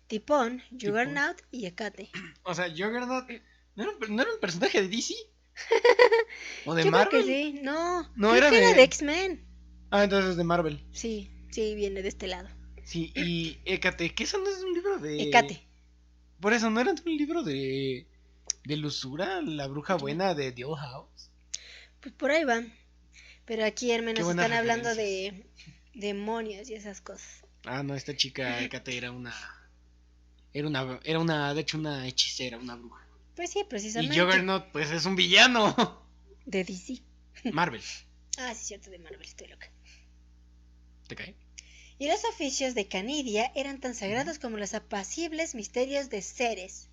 Tripón, Juggernaut y Hécate. O sea, Juggernaut ¿no era un personaje de DC? ¿O de Yo Marvel? Creo que sí, no era de X-Men. Ah, entonces es de Marvel. Sí, viene de este lado. Sí, y Hécate, que eso no es un libro de... Hécate. Por eso, ¿no era un libro de Lusura, la bruja buena de The Old House? Pues por ahí va. Pero aquí, hermanos, están hablando referencias. de demonios y esas cosas. Ah, no, esta chica Hécate era una, de hecho, una hechicera, una bruja. Pues sí, precisamente. Y Juggernaut, pues es un villano. De DC. Marvel. Ah, sí, cierto, de Marvel, estoy loca. ¿Te cae? Y los oficios de Canidia eran tan sagrados como los apacibles misterios de Ceres.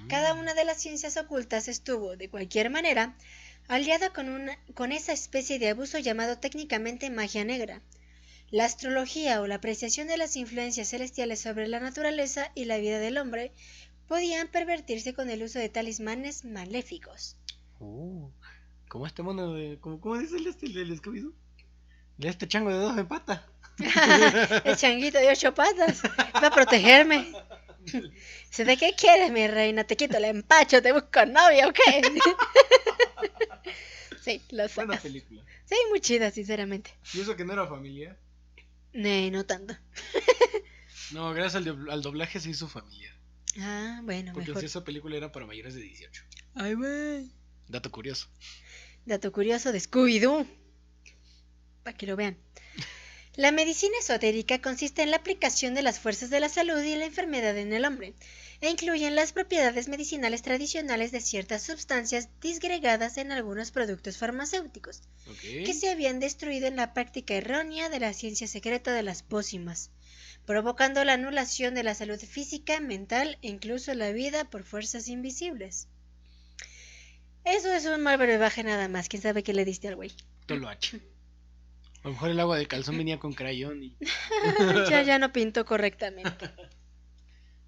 Cada una de las ciencias ocultas estuvo, de cualquier manera, aliada con esa especie de abuso llamado técnicamente magia negra. La astrología o la apreciación de las influencias celestiales sobre la naturaleza y la vida del hombre podían pervertirse con el uso de talismanes maléficos. ¿Cómo este mono de... ¿Cómo dice el Scooby-Doo? Este chango de 12 patas. El changuito de 8 patas va a protegerme. ¿De qué quieres, mi reina? Te quito el empacho, te busco novia, ¿o qué? Sí, lo sé. Buena película. Sí, muy chida, sinceramente. ¿Y eso que no era familiar? No tanto. No, gracias al doblaje se hizo familiar. Ah, bueno, porque mejor. Si esa película era para mayores de 18. Ay, güey. Dato curioso. Dato curioso de Scooby-Doo. Para que lo vean. La medicina esotérica consiste en la aplicación de las fuerzas de la salud y la enfermedad en el hombre, e incluyen las propiedades medicinales tradicionales de ciertas sustancias disgregadas en algunos productos farmacéuticos, que se habían destruido en la práctica errónea de la ciencia secreta de las pócimas, provocando la anulación de la salud física, mental e incluso la vida por fuerzas invisibles. Eso es un mal brebaje nada más, quién sabe qué le diste al güey. Toloache. A lo mejor el agua del calzón venía con crayón y... ya no pintó correctamente.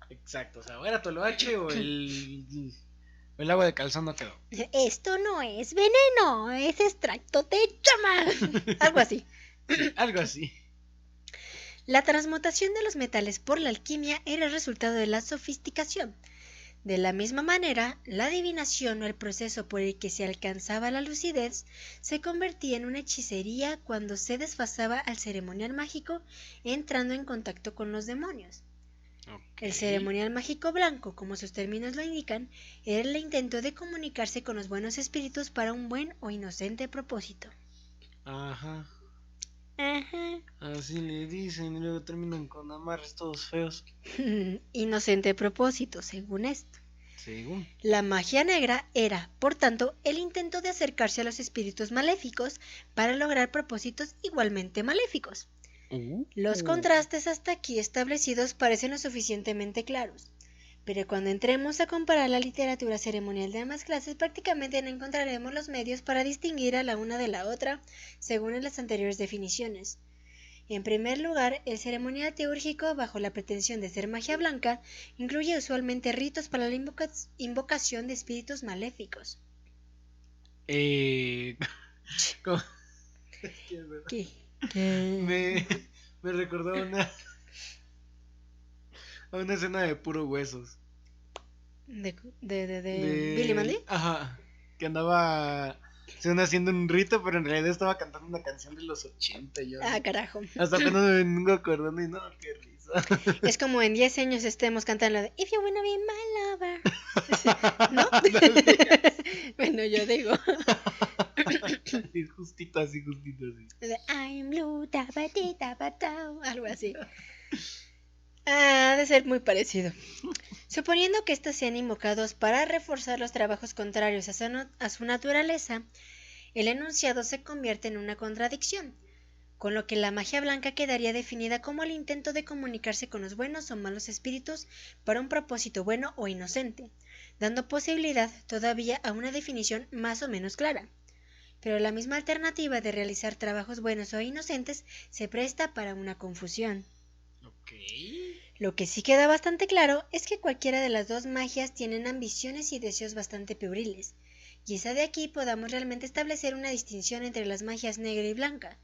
Exacto, o sea, o era Toloache o el El agua de calzón no quedó. Esto no es veneno, es extracto de llama. Algo así. Sí, algo así. La transmutación de los metales por la alquimia era el resultado de la sofisticación. De la misma manera, la adivinación o el proceso por el que se alcanzaba la lucidez se convertía en una hechicería cuando se desfasaba al ceremonial mágico entrando en contacto con los demonios. El ceremonial mágico blanco, como sus términos lo indican, era el intento de comunicarse con los buenos espíritus para un buen o inocente propósito. Ajá. Ajá. Así le dicen y luego terminan con amarres todos feos. Inocente propósito, según esto. Según. La magia negra era, por tanto, el intento de acercarse a los espíritus maléficos para lograr propósitos igualmente maléficos. Los contrastes hasta aquí establecidos parecen lo suficientemente claros, pero cuando entremos a comparar la literatura ceremonial de ambas clases prácticamente no encontraremos los medios para distinguir a la una de la otra según las anteriores definiciones. En primer lugar, el ceremonial teúrgico, bajo la pretensión de ser magia blanca, incluye usualmente ritos para la invocación de espíritus maléficos. ¿Cómo? Es que es verdad. ¿Qué? Me recordó a una escena de puro huesos. ¿De Billy Mandy? Ajá. Que andaba haciendo un rito, pero en realidad estaba cantando una canción de los 80. Yo, Carajo. hasta apenas me vengo acordando y no, qué risa. Es como en 10 años estemos cantando la de If you wanna be my lover. ¿No? Bueno, yo digo. Es justito así. De I'm blue, algo así. Ha de ser muy parecido. Suponiendo que estos sean invocados para reforzar los trabajos contrarios a su naturaleza, el enunciado se convierte en una contradicción, con lo que la magia blanca quedaría definida como el intento de comunicarse con los buenos o malos espíritus para un propósito bueno o inocente, dando posibilidad todavía a una definición más o menos clara. Pero la misma alternativa de realizar trabajos buenos o inocentes se presta para una confusión. Lo que sí queda bastante claro es que cualquiera de las dos magias tienen ambiciones y deseos bastante pueriles. Quizá de aquí podamos realmente establecer una distinción entre las magias negra y blanca,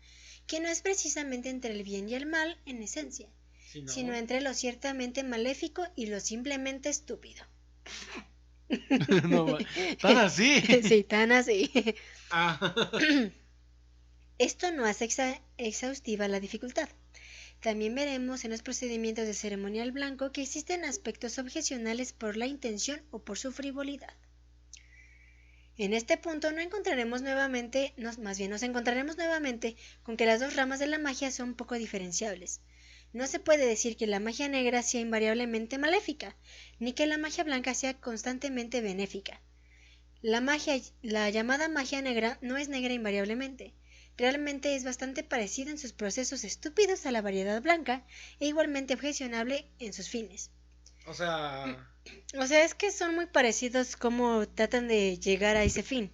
que no es precisamente entre el bien y el mal en esencia, sino entre lo ciertamente maléfico y lo simplemente estúpido. No, tan así. Sí, tan así. Ah. Esto no hace exhaustiva la dificultad. También veremos en los procedimientos de ceremonial blanco que existen aspectos objecionales por la intención o por su frivolidad. En este punto nos encontraremos nuevamente con que las dos ramas de la magia son poco diferenciables. No se puede decir que la magia negra sea invariablemente maléfica, ni que la magia blanca sea constantemente benéfica. La llamada magia negra no es negra invariablemente. Realmente es bastante parecida en sus procesos estúpidos a la variedad blanca e igualmente objecionable en sus fines. O sea, es que son muy parecidos como tratan de llegar a ese fin.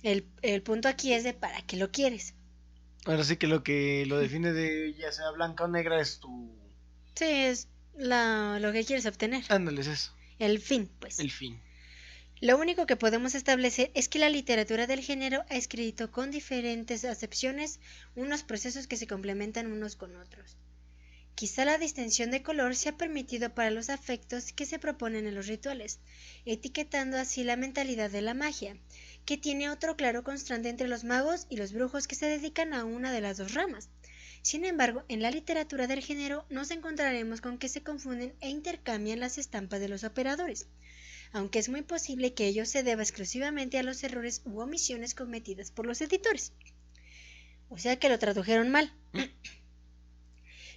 El punto aquí es de para qué lo quieres. Ahora sí que lo define de ya sea blanca o negra es tu... Sí, es lo que quieres obtener. Ándale, es eso. El fin, pues. El fin. Lo único que podemos establecer es que la literatura del género ha escrito con diferentes acepciones unos procesos que se complementan unos con otros. Quizá la distinción de color se ha permitido para los afectos que se proponen en los rituales, etiquetando así la mentalidad de la magia, que tiene otro claro constante entre los magos y los brujos que se dedican a una de las dos ramas. Sin embargo, en la literatura del género nos encontraremos con que se confunden e intercambian las estampas de los operadores, aunque es muy posible que ello se deba exclusivamente a los errores u omisiones cometidas por los editores. O sea que lo tradujeron mal.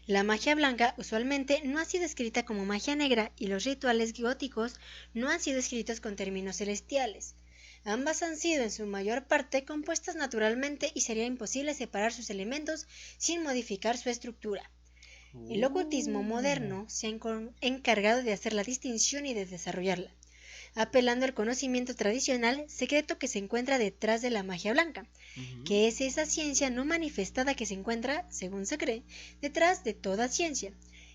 La magia blanca usualmente no ha sido escrita como magia negra y los rituales góticos no han sido escritos con términos celestiales. Ambas han sido en su mayor parte compuestas naturalmente y sería imposible separar sus elementos sin modificar su estructura. El ocultismo moderno se ha encargado de hacer la distinción y de desarrollarla, apelando al conocimiento tradicional secreto que se encuentra detrás de la magia blanca, que es esa ciencia no manifestada que se encuentra, según se cree, detrás de toda ciencia,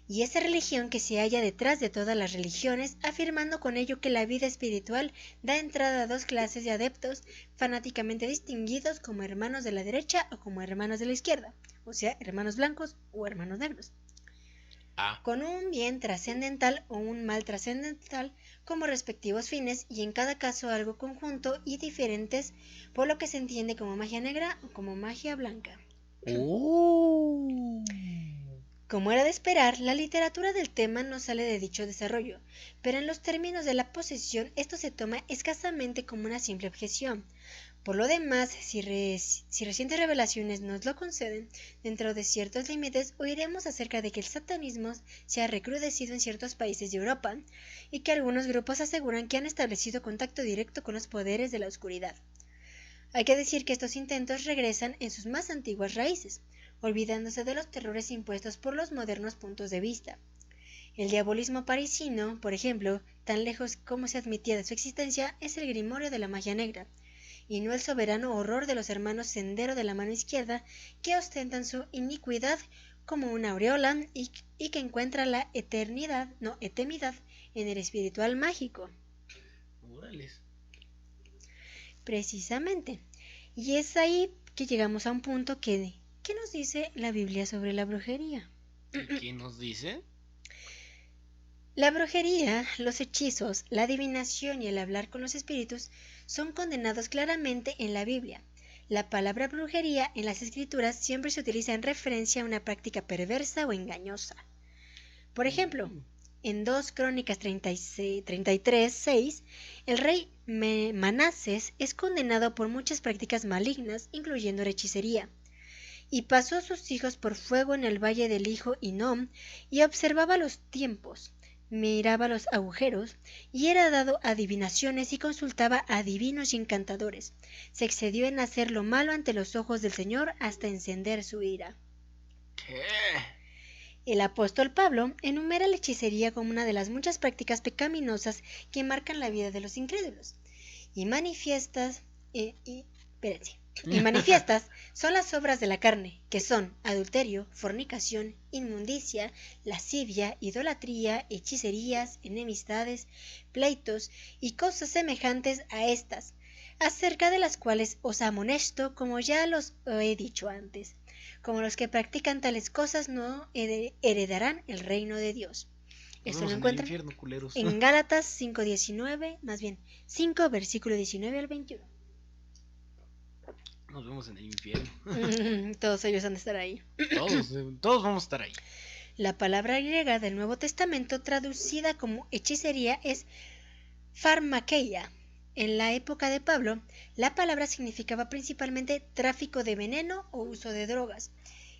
y esa religión que se halla detrás de todas las religiones, afirmando con ello que la vida espiritual da entrada a dos clases de adeptos fanáticamente distinguidos como hermanos de la derecha o como hermanos de la izquierda, o sea, hermanos blancos o hermanos negros, con un bien trascendental o un mal trascendental como respectivos fines y en cada caso algo conjunto y diferentes, por lo que se entiende como magia negra o como magia blanca. Como era de esperar, la literatura del tema no sale de dicho desarrollo, pero en los términos de la posesión esto se toma escasamente como una simple objeción. Por lo demás, si recientes revelaciones nos lo conceden, dentro de ciertos límites oiremos acerca de que el satanismo se ha recrudecido en ciertos países de Europa y que algunos grupos aseguran que han establecido contacto directo con los poderes de la oscuridad. Hay que decir que estos intentos regresan en sus más antiguas raíces, olvidándose de los terrores impuestos por los modernos puntos de vista. El diabolismo parisino, por ejemplo, tan lejos como se admitía de su existencia, es el grimorio de la magia negra, y no el soberano horror de los hermanos Sendero de la mano izquierda, que ostentan su iniquidad como una aureola y que encuentra la etemidad en el espiritual mágico. Órales. Precisamente. Y es ahí que llegamos a un punto ¿qué nos dice la Biblia sobre la brujería? ¿Y qué nos dice? La brujería, los hechizos, la adivinación y el hablar con los espíritus son condenados claramente en la Biblia. La palabra brujería en las escrituras siempre se utiliza en referencia a una práctica perversa o engañosa. Por ejemplo, en 2 Crónicas 33:6, el rey Manases es condenado por muchas prácticas malignas, incluyendo la hechicería. Y pasó a sus hijos por fuego en el valle del hijo Hinnom, y observaba los tiempos, miraba los agujeros, y era dado a adivinaciones y consultaba a adivinos y encantadores. Se excedió en hacer lo malo ante los ojos del Señor hasta encender su ira. ¿Qué? El apóstol Pablo enumera la hechicería como una de las muchas prácticas pecaminosas que marcan la vida de los incrédulos. Y manifiestas son las obras de la carne, que son adulterio, fornicación, inmundicia, lascivia, idolatría, hechicerías, enemistades, pleitos y cosas semejantes a estas, acerca de las cuales os amonesto, como ya los he dicho antes. Como los que practican tales cosas no heredarán el reino de Dios. Esto lo encuentran en Gálatas 5:19, más bien 5, versículo 19 al 21. Nos vemos en el infierno. Todos ellos han de estar ahí. Todos vamos a estar ahí. La palabra griega del Nuevo Testamento traducida como hechicería es pharmakeia. En la época de Pablo, la palabra significaba principalmente tráfico de veneno o uso de drogas,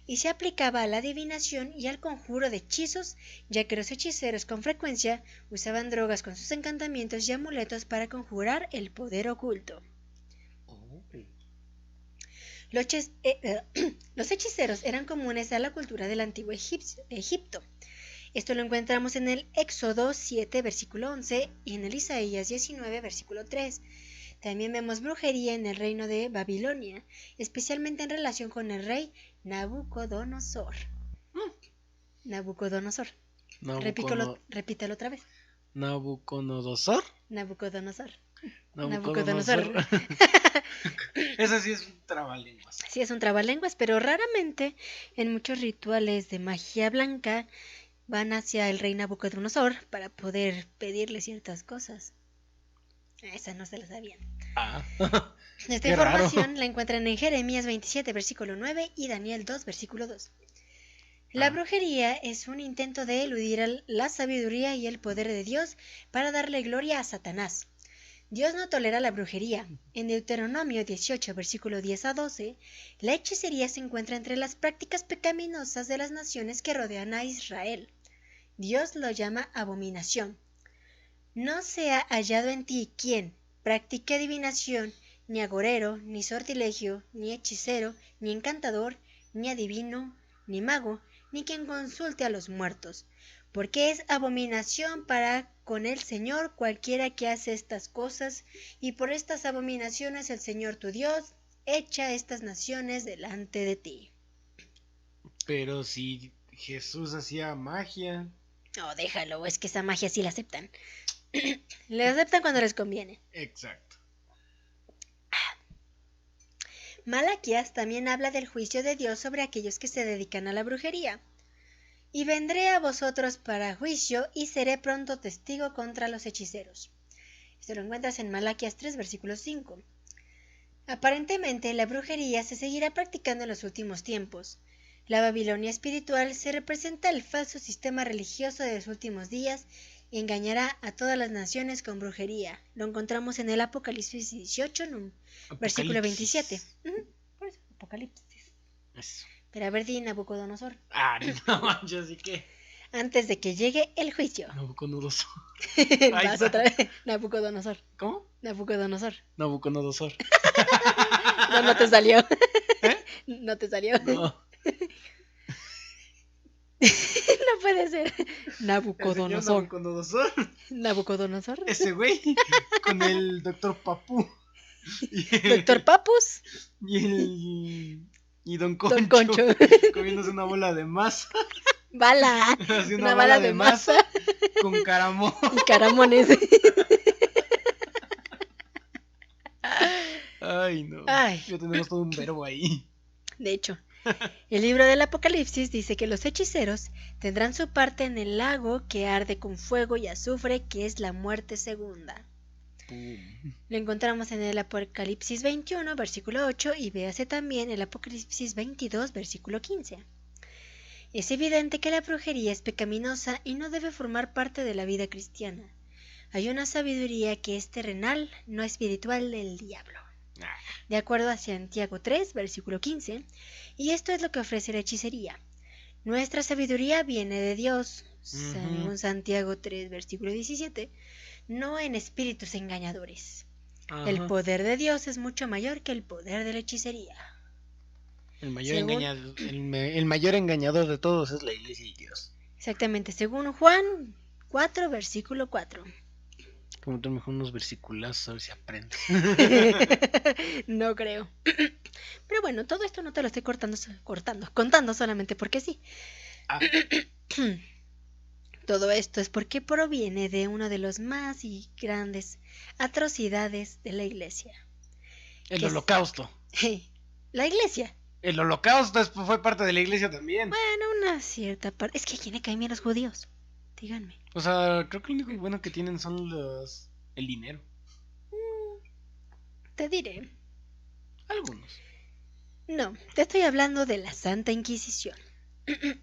y se aplicaba a la adivinación y al conjuro de hechizos, ya que los hechiceros con frecuencia usaban drogas con sus encantamientos y amuletos para conjurar el poder oculto. Los hechiceros eran comunes a la cultura del antiguo Egipto. Esto lo encontramos en el Éxodo 7, versículo 11 y en el Isaías 19, versículo 3. También vemos brujería en el reino de Babilonia, especialmente en relación con el rey Nabucodonosor. Nabucodonosor. Repítalo otra vez. ¿Nabucodonosor? Nabucodonosor. Eso sí es un trabalenguas. Sí, es un trabalenguas, pero raramente en muchos rituales de magia blanca van hacia el rey Nabucodonosor para poder pedirle ciertas cosas. Esa no se la sabían. Esta información la encuentran en Jeremías 27, versículo 9 y Daniel 2, versículo 2. La brujería es un intento de eludir la sabiduría y el poder de Dios para darle gloria a Satanás. Dios no tolera la brujería. En Deuteronomio 18, versículo 10 a 12, la hechicería se encuentra entre las prácticas pecaminosas de las naciones que rodean a Israel. Dios lo llama abominación. No se ha hallado en ti quien practique adivinación, ni agorero, ni sortilegio, ni hechicero, ni encantador, ni adivino, ni mago, ni quien consulte a los muertos, porque es abominación para con el Señor cualquiera que hace estas cosas, y por estas abominaciones el Señor tu Dios echa estas naciones delante de ti. Pero si Jesús hacía magia. No, déjalo, es que esa magia sí la aceptan. La aceptan cuando les conviene. Exacto. Malaquías también habla del juicio de Dios sobre aquellos que se dedican a la brujería. Y vendré a vosotros para juicio y seré pronto testigo contra los hechiceros. Esto lo encuentras en Malaquías 3, versículo 5. Aparentemente, la brujería se seguirá practicando en los últimos tiempos. La Babilonia espiritual se representa el falso sistema religioso de los últimos días y engañará a todas las naciones con brujería. Lo encontramos en el Apocalipsis 18, versículo 27. Por eso, Apocalipsis. Eso. Pero a ver, di Nabucodonosor. No manches, así que. Antes de que llegue el juicio. Nabucodonosor. Vas otra vez. Nabucodonosor. ¿Cómo? Nabucodonosor. Nabucodonosor. No te salió. ¿Eh? No te salió. No. No puede ser. Nabucodonosor. Nabucodonosor. Nabucodonosor. Ese güey. Con el doctor Papú. Doctor Papus. Y Don Concho. Don Concho. Comiéndose una bola de masa. Bala. Así Una bala de masa. Con caramón. Y caramones. Ay, no. Ay. Ya tenemos todo un verbo ahí. De hecho, el libro del Apocalipsis dice que los hechiceros tendrán su parte en el lago que arde con fuego y azufre, que es la muerte segunda. Pum. Lo encontramos en el Apocalipsis 21, versículo 8, y véase también el Apocalipsis 22, versículo 15. Es evidente que la brujería es pecaminosa y no debe formar parte de la vida cristiana. Hay una sabiduría que es terrenal, no espiritual del diablo. De acuerdo a Santiago 3, versículo 15, y esto es lo que ofrece la hechicería. Nuestra sabiduría viene de Dios, según Santiago 3, versículo 17, no en espíritus engañadores. Ajá. El poder de Dios es mucho mayor que el poder de la hechicería. El mayor, Según- el mayor engañador de todos es la iglesia y Dios. Exactamente, según Juan 4, versículo 4. Como tú mejor unos versículos, a ver si aprendes. No creo. Pero bueno, todo esto no te lo estoy contando solamente porque sí. Ah, Todo esto es porque proviene de uno de los más y grandes atrocidades de la iglesia. el ¿Qué es? holocausto. La iglesia. El holocausto fue parte de la iglesia también. Bueno, una cierta parte. Es que a quién le caen bien los judíos. Díganme. O sea, creo que lo único bueno que tienen son el dinero. Te diré. Algunos. No, te estoy hablando de la Santa Inquisición.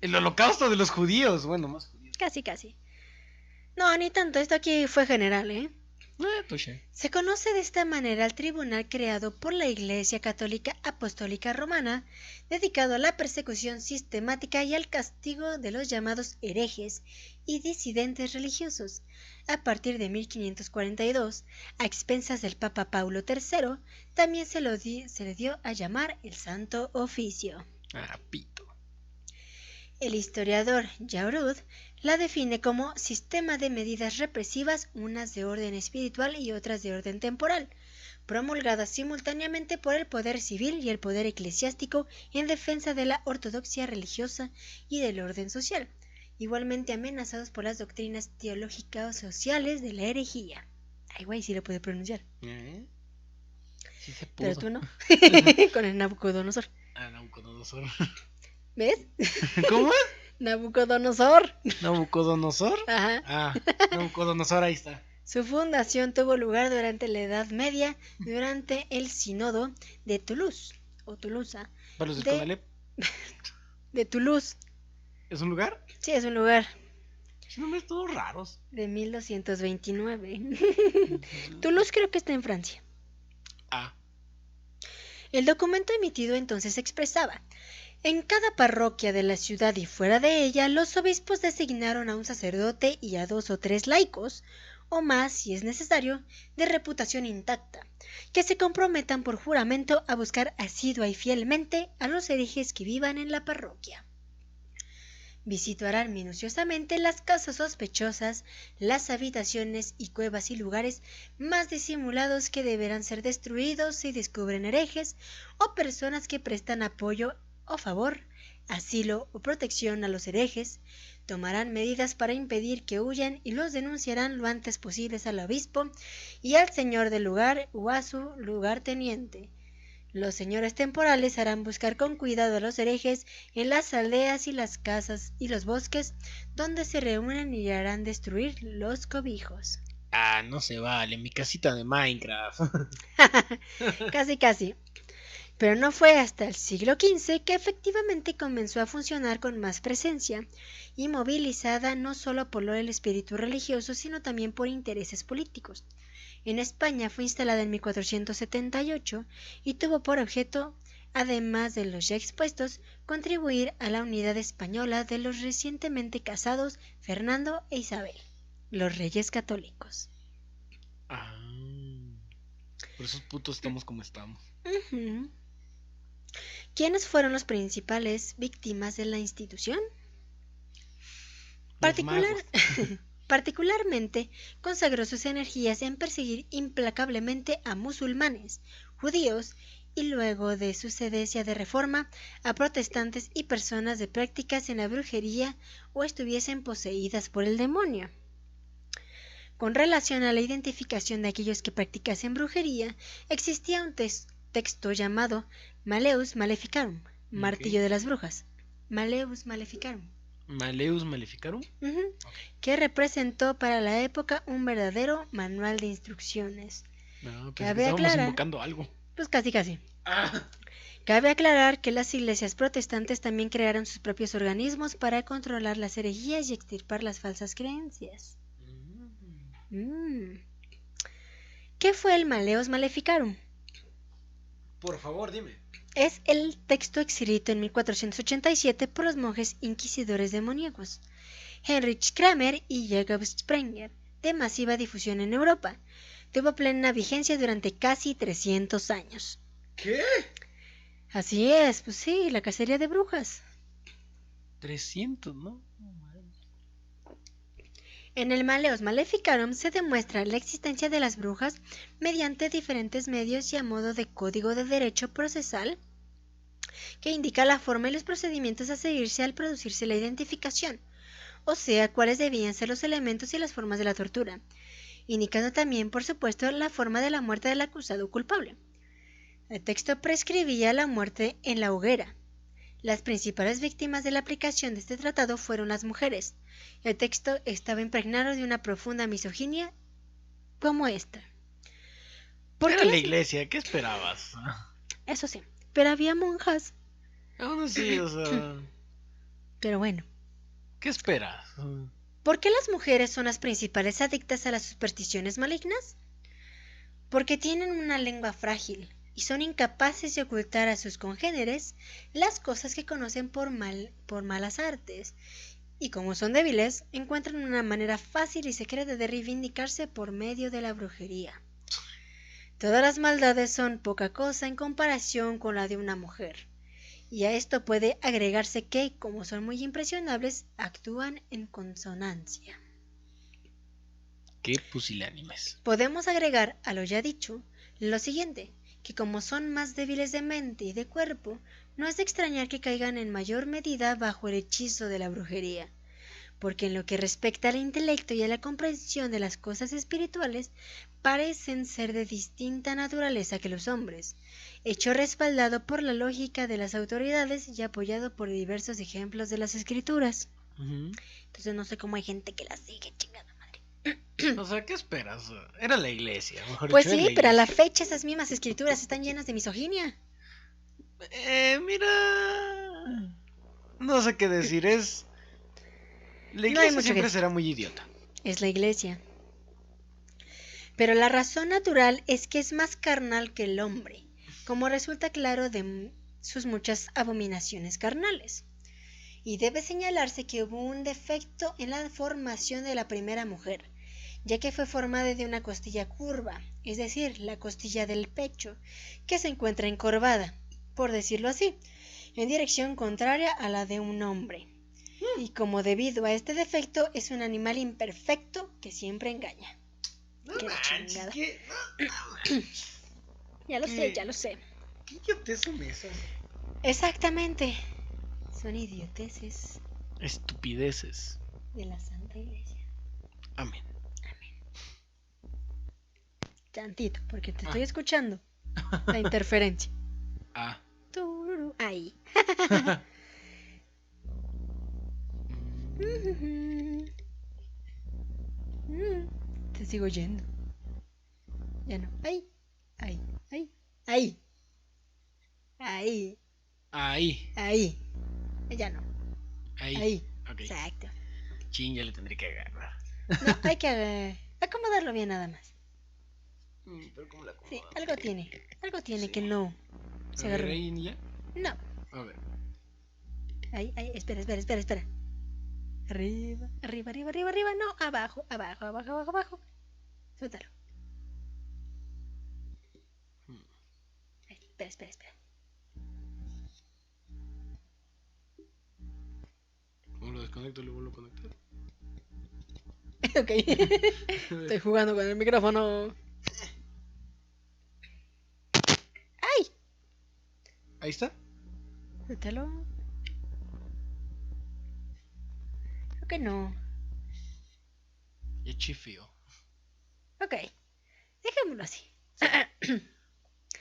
El holocausto de los judíos. Bueno, más judíos. Casi. No, ni tanto. Esto aquí fue general, ¿eh? Touché. Se conoce de esta manera al tribunal creado por la Iglesia Católica Apostólica Romana, dedicado a la persecución sistemática y al castigo de los llamados herejes y disidentes religiosos. A partir de 1542, a expensas del Papa Paulo III, también se le dio a llamar el Santo Oficio. Ah, pito. El historiador Jarud la define como sistema de medidas represivas, unas de orden espiritual y otras de orden temporal, promulgadas simultáneamente por el poder civil y el poder eclesiástico en defensa de la ortodoxia religiosa y del orden social, igualmente amenazados por las doctrinas teológicas sociales de la herejía. Ay, güey, sí lo puede pronunciar. Sí se pudo. Pero tú no. Con el Nabucodonosor. Ah, Nabucodonosor. ¿Ves? ¿Cómo es? Nabucodonosor. ¿Nabucodonosor? Ajá. Ah, Nabucodonosor, ahí está. Su fundación tuvo lugar durante la Edad Media, durante el Sínodo de Toulouse, o Tulusa, ¿Para los De- Conalep? de Toulouse. ¿Es un lugar? Sí, es un lugar Sí, nombres todos raros. de 1229. Toulouse creo que está en Francia. Ah, El documento emitido entonces expresaba: en cada parroquia de la ciudad y fuera de ella, los obispos designaron a un sacerdote y a 2 o 3 laicos, o más si es necesario, de reputación intacta, que se comprometan por juramento a buscar asidua y fielmente a los herejes que vivan en la parroquia. Visitarán minuciosamente las casas sospechosas, las habitaciones y cuevas y lugares más disimulados que deberán ser destruidos si descubren herejes o personas que prestan apoyo o favor asilo o protección a los herejes, tomarán medidas para impedir que huyan y los denunciarán lo antes posible al obispo y al señor del lugar o a su lugarteniente. Los señores temporales harán buscar con cuidado a los herejes en las aldeas y las casas y los bosques donde se reúnen y harán destruir los cobijos. Ah, no se vale, mi casita de Minecraft. Casi, casi. Pero no fue hasta el siglo XV que efectivamente comenzó a funcionar con más presencia y movilizada no solo por el espíritu religioso, sino también por intereses políticos. En España fue instalada en 1478 y tuvo por objeto, además de los ya expuestos, contribuir a la unidad española de los recientemente casados Fernando e Isabel, los reyes católicos. Ah, por esos putos estamos como estamos. Uh-huh. ¿Quiénes fueron los principales víctimas de la institución? Particularmente consagró sus energías en perseguir implacablemente a musulmanes, judíos y luego de su sedecia de reforma a protestantes y personas de prácticas en la brujería o estuviesen poseídas por el demonio. Con relación a la identificación de aquellos que practicasen brujería, existía un texto llamado Maleus Maleficarum, martillo de las brujas. Maleus Maleficarum. Maleus Maleficarum. Uh-huh. Que representó para la época un verdadero manual de instrucciones. No, pues estábamos invocando algo. Pues casi. Cabe aclarar que las iglesias protestantes también crearon sus propios organismos para controlar las herejías y extirpar las falsas creencias. ¿Qué fue el Maleus Maleficarum? Por favor, dime. Es el texto escrito en 1487 por los monjes inquisidores demoníacos Heinrich Kramer y Jacob Sprenger, de masiva difusión en Europa. Tuvo plena vigencia durante casi 300 años. ¿Qué? Así es, pues sí, la cacería de brujas. 300, ¿no? En el Maleus Maleficarum se demuestra la existencia de las brujas mediante diferentes medios y a modo de código de derecho procesal que indica la forma y los procedimientos a seguirse al producirse la identificación, o sea, cuáles debían ser los elementos y las formas de la tortura, indicando también, por supuesto, la forma de la muerte del acusado culpable. El texto prescribía la muerte en la hoguera. Las principales víctimas de la aplicación de este tratado fueron las mujeres. El texto estaba impregnado de una profunda misoginia como esta. Era la iglesia, ¿qué esperabas? Eso sí, pero había monjas. Aún así, o sea... Pero bueno. ¿Qué esperas? ¿Por qué las mujeres son las principales adictas a las supersticiones malignas? Porque tienen una lengua frágil y son incapaces de ocultar a sus congéneres las cosas que conocen por malas artes, y como son débiles, encuentran una manera fácil y secreta de reivindicarse por medio de la brujería. Todas las maldades son poca cosa en comparación con la de una mujer, y a esto puede agregarse que, como son muy impresionables, actúan en consonancia. ¡Qué pusilánimes! Podemos agregar a lo ya dicho lo siguiente, que como son más débiles de mente y de cuerpo, no es de extrañar que caigan en mayor medida bajo el hechizo de la brujería, porque en lo que respecta al intelecto y a la comprensión de las cosas espirituales, parecen ser de distinta naturaleza que los hombres, hecho respaldado por la lógica de las autoridades y apoyado por diversos ejemplos de las escrituras. Entonces no sé cómo hay gente que las sigue, chingada madre. O sea, ¿qué esperas? Era la iglesia, mejor pues dicho, sí, pero a la fecha esas mismas escrituras están llenas de misoginia. Mira... No sé qué decir, es... La iglesia siempre será muy idiota. Es la iglesia. Pero la razón natural es que es más carnal que el hombre, como resulta claro de sus muchas abominaciones carnales. Y debe señalarse que hubo un defecto en la formación de la primera mujer, ya que fue formada de una costilla curva, es decir, la costilla del pecho, que se encuentra encorvada, por decirlo así, en dirección contraria a la de un hombre. Y como debido a este defecto es un animal imperfecto que siempre engaña. No manches, ¿qué? Ya lo sé. ¿Qué idiotez son esas? Exactamente. Son idioteces Estupideces. de la Santa Iglesia. Amén. Tantito, porque te estoy escuchando. La interferencia. Ah. Tururú, ahí. Te sigo yendo. Ya no. Ahí. Ahí. Ahí. Ahí. Ahí. Ahí. Ahí. Ya no. Ahí. Ahí. Ok. Exacto. Chin, ya le tendré que agarrar. No, hay que acomodarlo bien nada más. Pero ¿cómo la Sí, acomodo? algo tiene. Algo tiene Sí. que no se A ver, agarró. ahí ya. No. A ver. Ahí, ahí. Espera. Arriba, arriba, arriba, arriba, arriba. No, abajo, abajo, abajo, abajo, abajo. Suéltalo. Ahí, espera. ¿Cómo lo desconecto y lo vuelvo a conectar? Ok. Estoy jugando con el micrófono. ¡Ay! Ahí está. Suéltalo. Creo que no. Ya chifio. Ok. Dejémoslo así.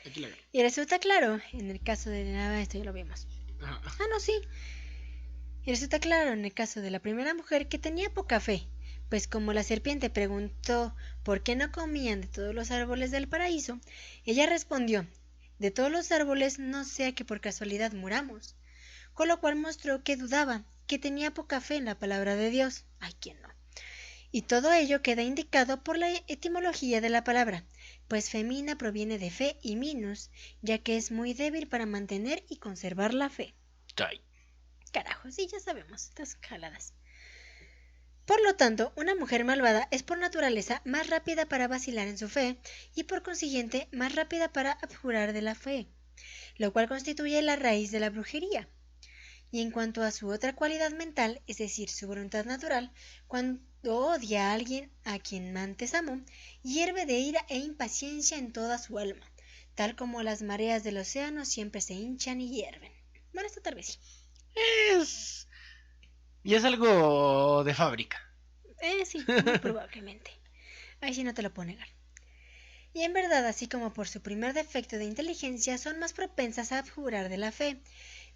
Aquí la agarro. Y resulta claro, en el caso de nada, esto ya lo vimos. Ajá. Ah, no, sí. Y resulta claro en el caso de la primera mujer que tenía poca fe, pues como la serpiente preguntó por qué no comían de todos los árboles del paraíso, ella respondió, de todos los árboles no sea que por casualidad muramos, con lo cual mostró que dudaba, que tenía poca fe en la palabra de Dios. Ay, ¿quién no? Y todo ello queda indicado por la etimología de la palabra, pues femina proviene de fe y minus, ya que es muy débil para mantener y conservar la fe. Ay. Carajo, sí, ya sabemos, estas jaladas. Por lo tanto, una mujer malvada es por naturaleza más rápida para vacilar en su fe y por consiguiente más rápida para abjurar de la fe, lo cual constituye la raíz de la brujería. Y en cuanto a su otra cualidad mental, es decir, su voluntad natural, cuando odia a alguien a quien antes amó, hierve de ira e impaciencia en toda su alma, tal como las mareas del océano siempre se hinchan y hierven. Bueno, esto tal vez sí. Es. Y es algo de fábrica. Sí, muy probablemente. Ahí sí no te lo puedo negar. Y en verdad, así como por su primer defecto de inteligencia, son más propensas a abjurar de la fe.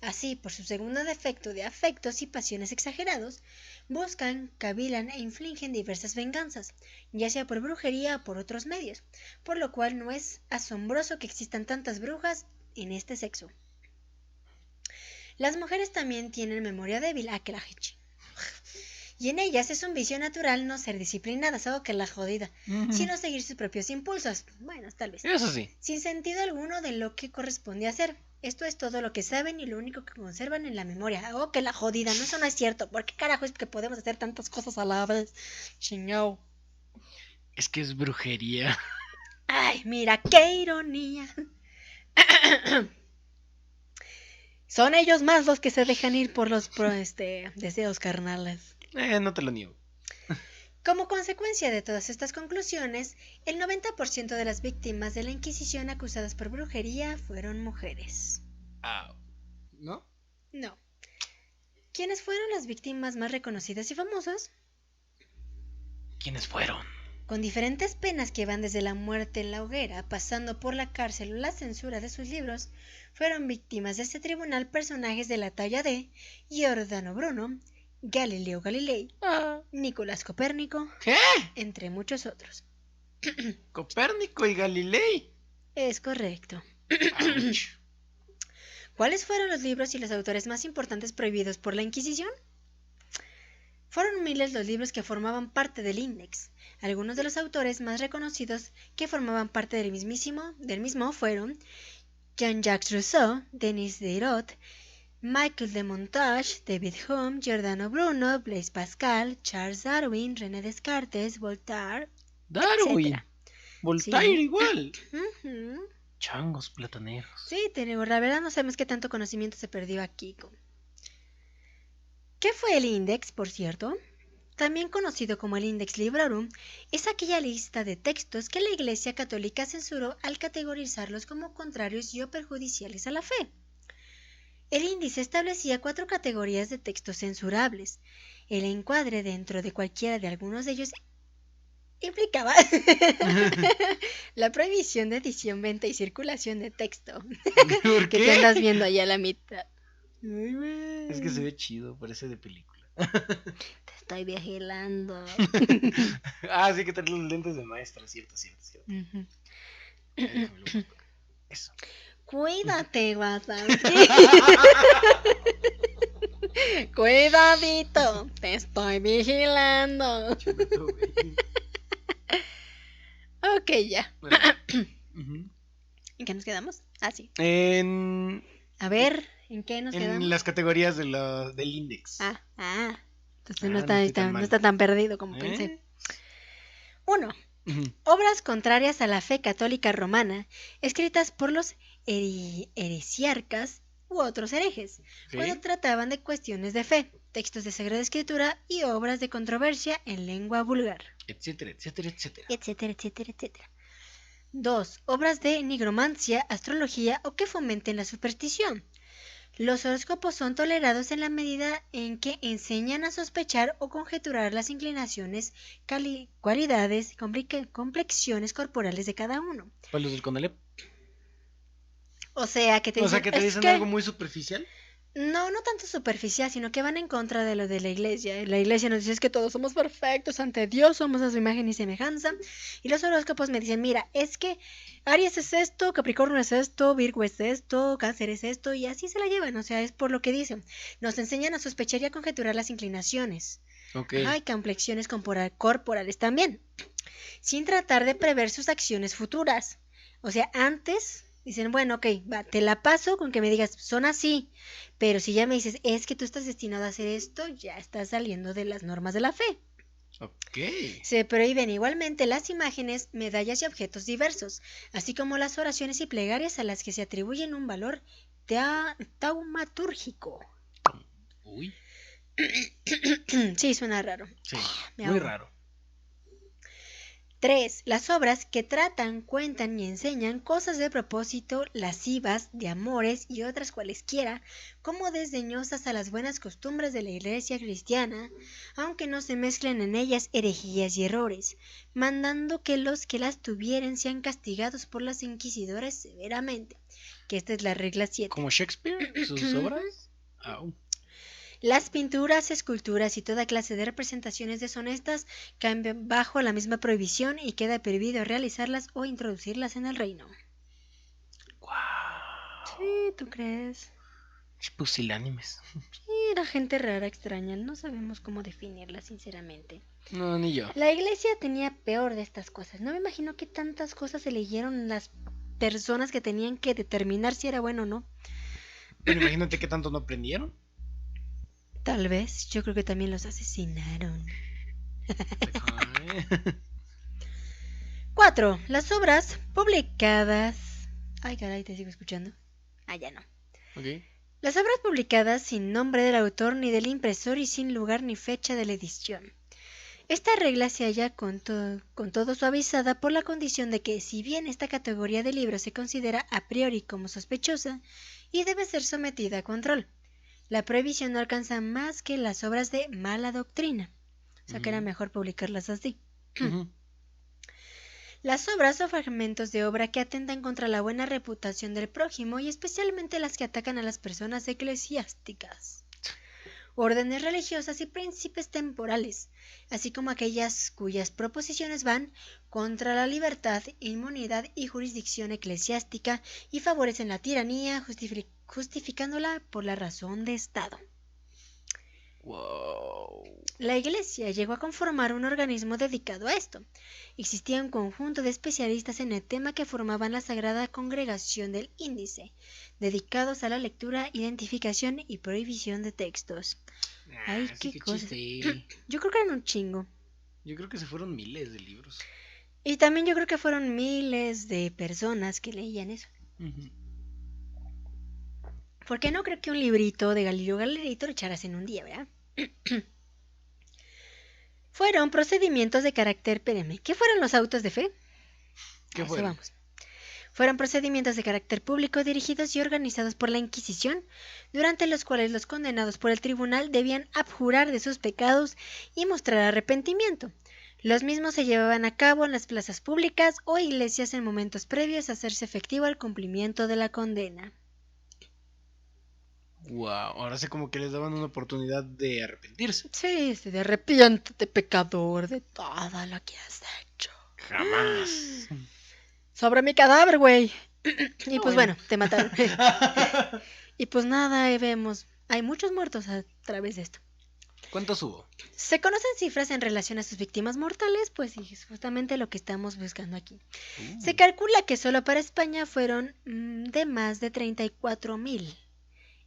Así, por su segundo defecto de afectos y pasiones exagerados, buscan, cavilan e infligen diversas venganzas, ya sea por brujería o por otros medios, por lo cual no es asombroso que existan tantas brujas en este sexo. Las mujeres también tienen memoria débil, que la hechi. Y en ellas es un vicio natural no ser disciplinadas, algo que la jodida, sino seguir sus propios impulsos, bueno, tal vez, Eso sí. sin sentido alguno de lo que corresponde hacer. Esto es todo lo que saben y lo único que conservan en la memoria. Oh, que la jodida, no, eso no es cierto. ¿Por qué carajo es que podemos hacer tantas cosas a la vez? Chingao. Es que es brujería. Ay, mira, qué ironía. Son ellos más los que se dejan ir por los deseos carnales. No te lo niego. Como consecuencia de todas estas conclusiones, el 90% de las víctimas de la Inquisición acusadas por brujería fueron mujeres. ¿No? No. ¿Quiénes fueron las víctimas más reconocidas y famosas? ¿Quiénes fueron? Con diferentes penas que van desde la muerte en la hoguera, pasando por la cárcel o la censura de sus libros, fueron víctimas de este tribunal personajes de la talla de Giordano Bruno, Galileo Galilei, Nicolás Copérnico, ¿Qué? entre muchos otros. Copérnico y Galilei. Es correcto. Ouch. ¿Cuáles fueron los libros y los autores más importantes prohibidos por la Inquisición? Fueron miles los libros que formaban parte del Index. Algunos de los autores más reconocidos que formaban parte del mismo fueron Jean-Jacques Rousseau, Denis Diderot, Michel de Montaigne, David Hume, Giordano Bruno, Blaise Pascal, Charles Darwin, René Descartes, Voltaire, Darwin. etc. Voltaire Sí. igual. Ujú. Changos plataneros. Sí, la verdad no sabemos qué tanto conocimiento se perdió aquí. ¿Qué fue el Index, por cierto? También conocido como el Index Librorum, es aquella lista de textos que la Iglesia Católica censuró al categorizarlos como contrarios y o perjudiciales a la fe. El índice establecía 4 categorías de textos censurables. El encuadre dentro de cualquiera de algunos de ellos implicaba la prohibición de edición, venta y circulación de texto. ¿Por Que qué? te andas viendo allá a la mitad. Es que se ve chido, parece de película. Te estoy vigilando. Sí, que trae los lentes de maestra, cierto. Ujú. Déjame lo guardo acá. Eso. Cuídate, WhatsApp. Cuidadito, te estoy vigilando. Chido, güey. Ok, ya. Bueno, ujú. ¿En qué nos quedamos? Ah, sí. En A ver, ¿en qué nos quedamos? las categorías del index. Entonces No estoy tan no mal. está tan perdido como pensé. ¿Eh? 1. Ujú. Obras contrarias a la fe católica romana, escritas por los heresiarcas u otros herejes, Ok. cuando trataban de cuestiones de fe, textos de Sagrada Escritura y obras de controversia en lengua vulgar, Etcétera. etcétera, etcétera, etcétera. 2. Obras de nigromancia, astrología o que fomenten la superstición. Los horóscopos son tolerados en la medida en que enseñan a sospechar o conjeturar las inclinaciones, cualidades, complexiones corporales de cada uno. ¿Para los del Conalep? O sea, que te O dicen, sea, que te es dicen que algo muy superficial. no tanto superficial, sino que van en contra de lo de la iglesia. La iglesia nos dice es que todos somos perfectos ante Dios, somos a su imagen y semejanza. Y los horóscopos me dicen, mira, es que Aries es esto, Capricornio es esto, Virgo es esto, Cáncer es esto, y así se la llevan. O sea, es por lo que dicen. Nos enseñan a sospechar y a conjeturar las inclinaciones. Ok. Ajá, y complexiones corporales también, sin tratar de prever sus acciones futuras. O sea, antes dicen, bueno, ok, va, te la paso con que me digas, son así, pero si ya me dices, es que tú estás destinado a hacer esto, ya estás saliendo de las normas de la fe. Ok. Se prohíben igualmente las imágenes, medallas y objetos diversos, así como las oraciones y plegarias a las que se atribuyen un valor taumatúrgico. Uy. Sí, suena raro. Sí, Me muy ahogo. raro. 3. Las obras que tratan, cuentan y enseñan cosas de propósito, lascivas, de amores y otras cualesquiera, como desdeñosas a las buenas costumbres de la iglesia cristiana, aunque no se mezclen en ellas herejías y errores, mandando que los que las tuvieren sean castigados por los inquisidores severamente, que esta es la regla 7. ¿Como Shakespeare? ¿Sus obras? Au. Las pinturas, esculturas y toda clase de representaciones deshonestas caen bajo la misma prohibición y queda prohibido realizarlas o introducirlas en el reino. Wow. Sí, ¿tú crees? Pusilánimes. Sí, era gente rara, extraña, no sabemos cómo definirla, sinceramente. No, ni yo. La iglesia tenía peor de estas cosas. No me imagino que tantas cosas se leyeron las personas que tenían que determinar si era bueno o no. Bueno, imagínate qué tanto no aprendieron. Tal vez, yo creo que también los asesinaron. 4. Las obras publicadas. Ay, caray, te sigo escuchando. Ya no. Ok. Las obras publicadas sin nombre del autor ni del impresor y sin lugar ni fecha de la edición. Esta regla se halla con todo suavizada por la condición de que, si bien esta categoría de libros se considera a priori como sospechosa y debe ser sometida a control, la prohibición no alcanza más que las obras de mala doctrina. O sea que era mejor publicarlas así. Las obras o fragmentos de obra que atentan contra la buena reputación del prójimo y especialmente las que atacan a las personas eclesiásticas, órdenes religiosas y príncipes temporales, así como aquellas cuyas proposiciones van contra la libertad, inmunidad y jurisdicción eclesiástica y favorecen la tiranía, justificándola por la razón de Estado. Wow. La Iglesia llegó a conformar un organismo dedicado a esto. Existía un conjunto de especialistas en el tema que formaban la Sagrada Congregación del Índice, dedicados a la lectura, identificación y prohibición de textos. Ay, Sí, qué cosas. chiste. Yo creo que eran un chingo. Yo creo que se fueron miles de libros. Y también yo creo que fueron miles de personas que leían eso. Porque no creo que un librito de Galileo Galilei lo echaras en un día, ¿verdad? Fueron procedimientos de carácter perenne. ¿Qué fueron los autos de fe? ¿Qué A eso fueron? vamos. Fueron procedimientos de carácter público dirigidos y organizados por la Inquisición, durante los cuales los condenados por el tribunal debían abjurar de sus pecados y mostrar arrepentimiento. Los mismos se llevaban a cabo en las plazas públicas o iglesias en momentos previos a hacerse efectivo el cumplimiento de la condena. Wow, ahora sé como que les daban una oportunidad de arrepentirse. Sí, de arrepiéntete, pecador, de todo lo que has hecho. Jamás. Sobre mi cadáver, güey. Y Ah, pues bueno. bueno, te mataron. Y pues nada, ahí vemos. Hay muchos muertos a través de esto. ¿Cuántos hubo? Se conocen cifras en relación a sus víctimas mortales, pues sí, es justamente lo que estamos buscando aquí. Se calcula que solo para España fueron de más de 34.000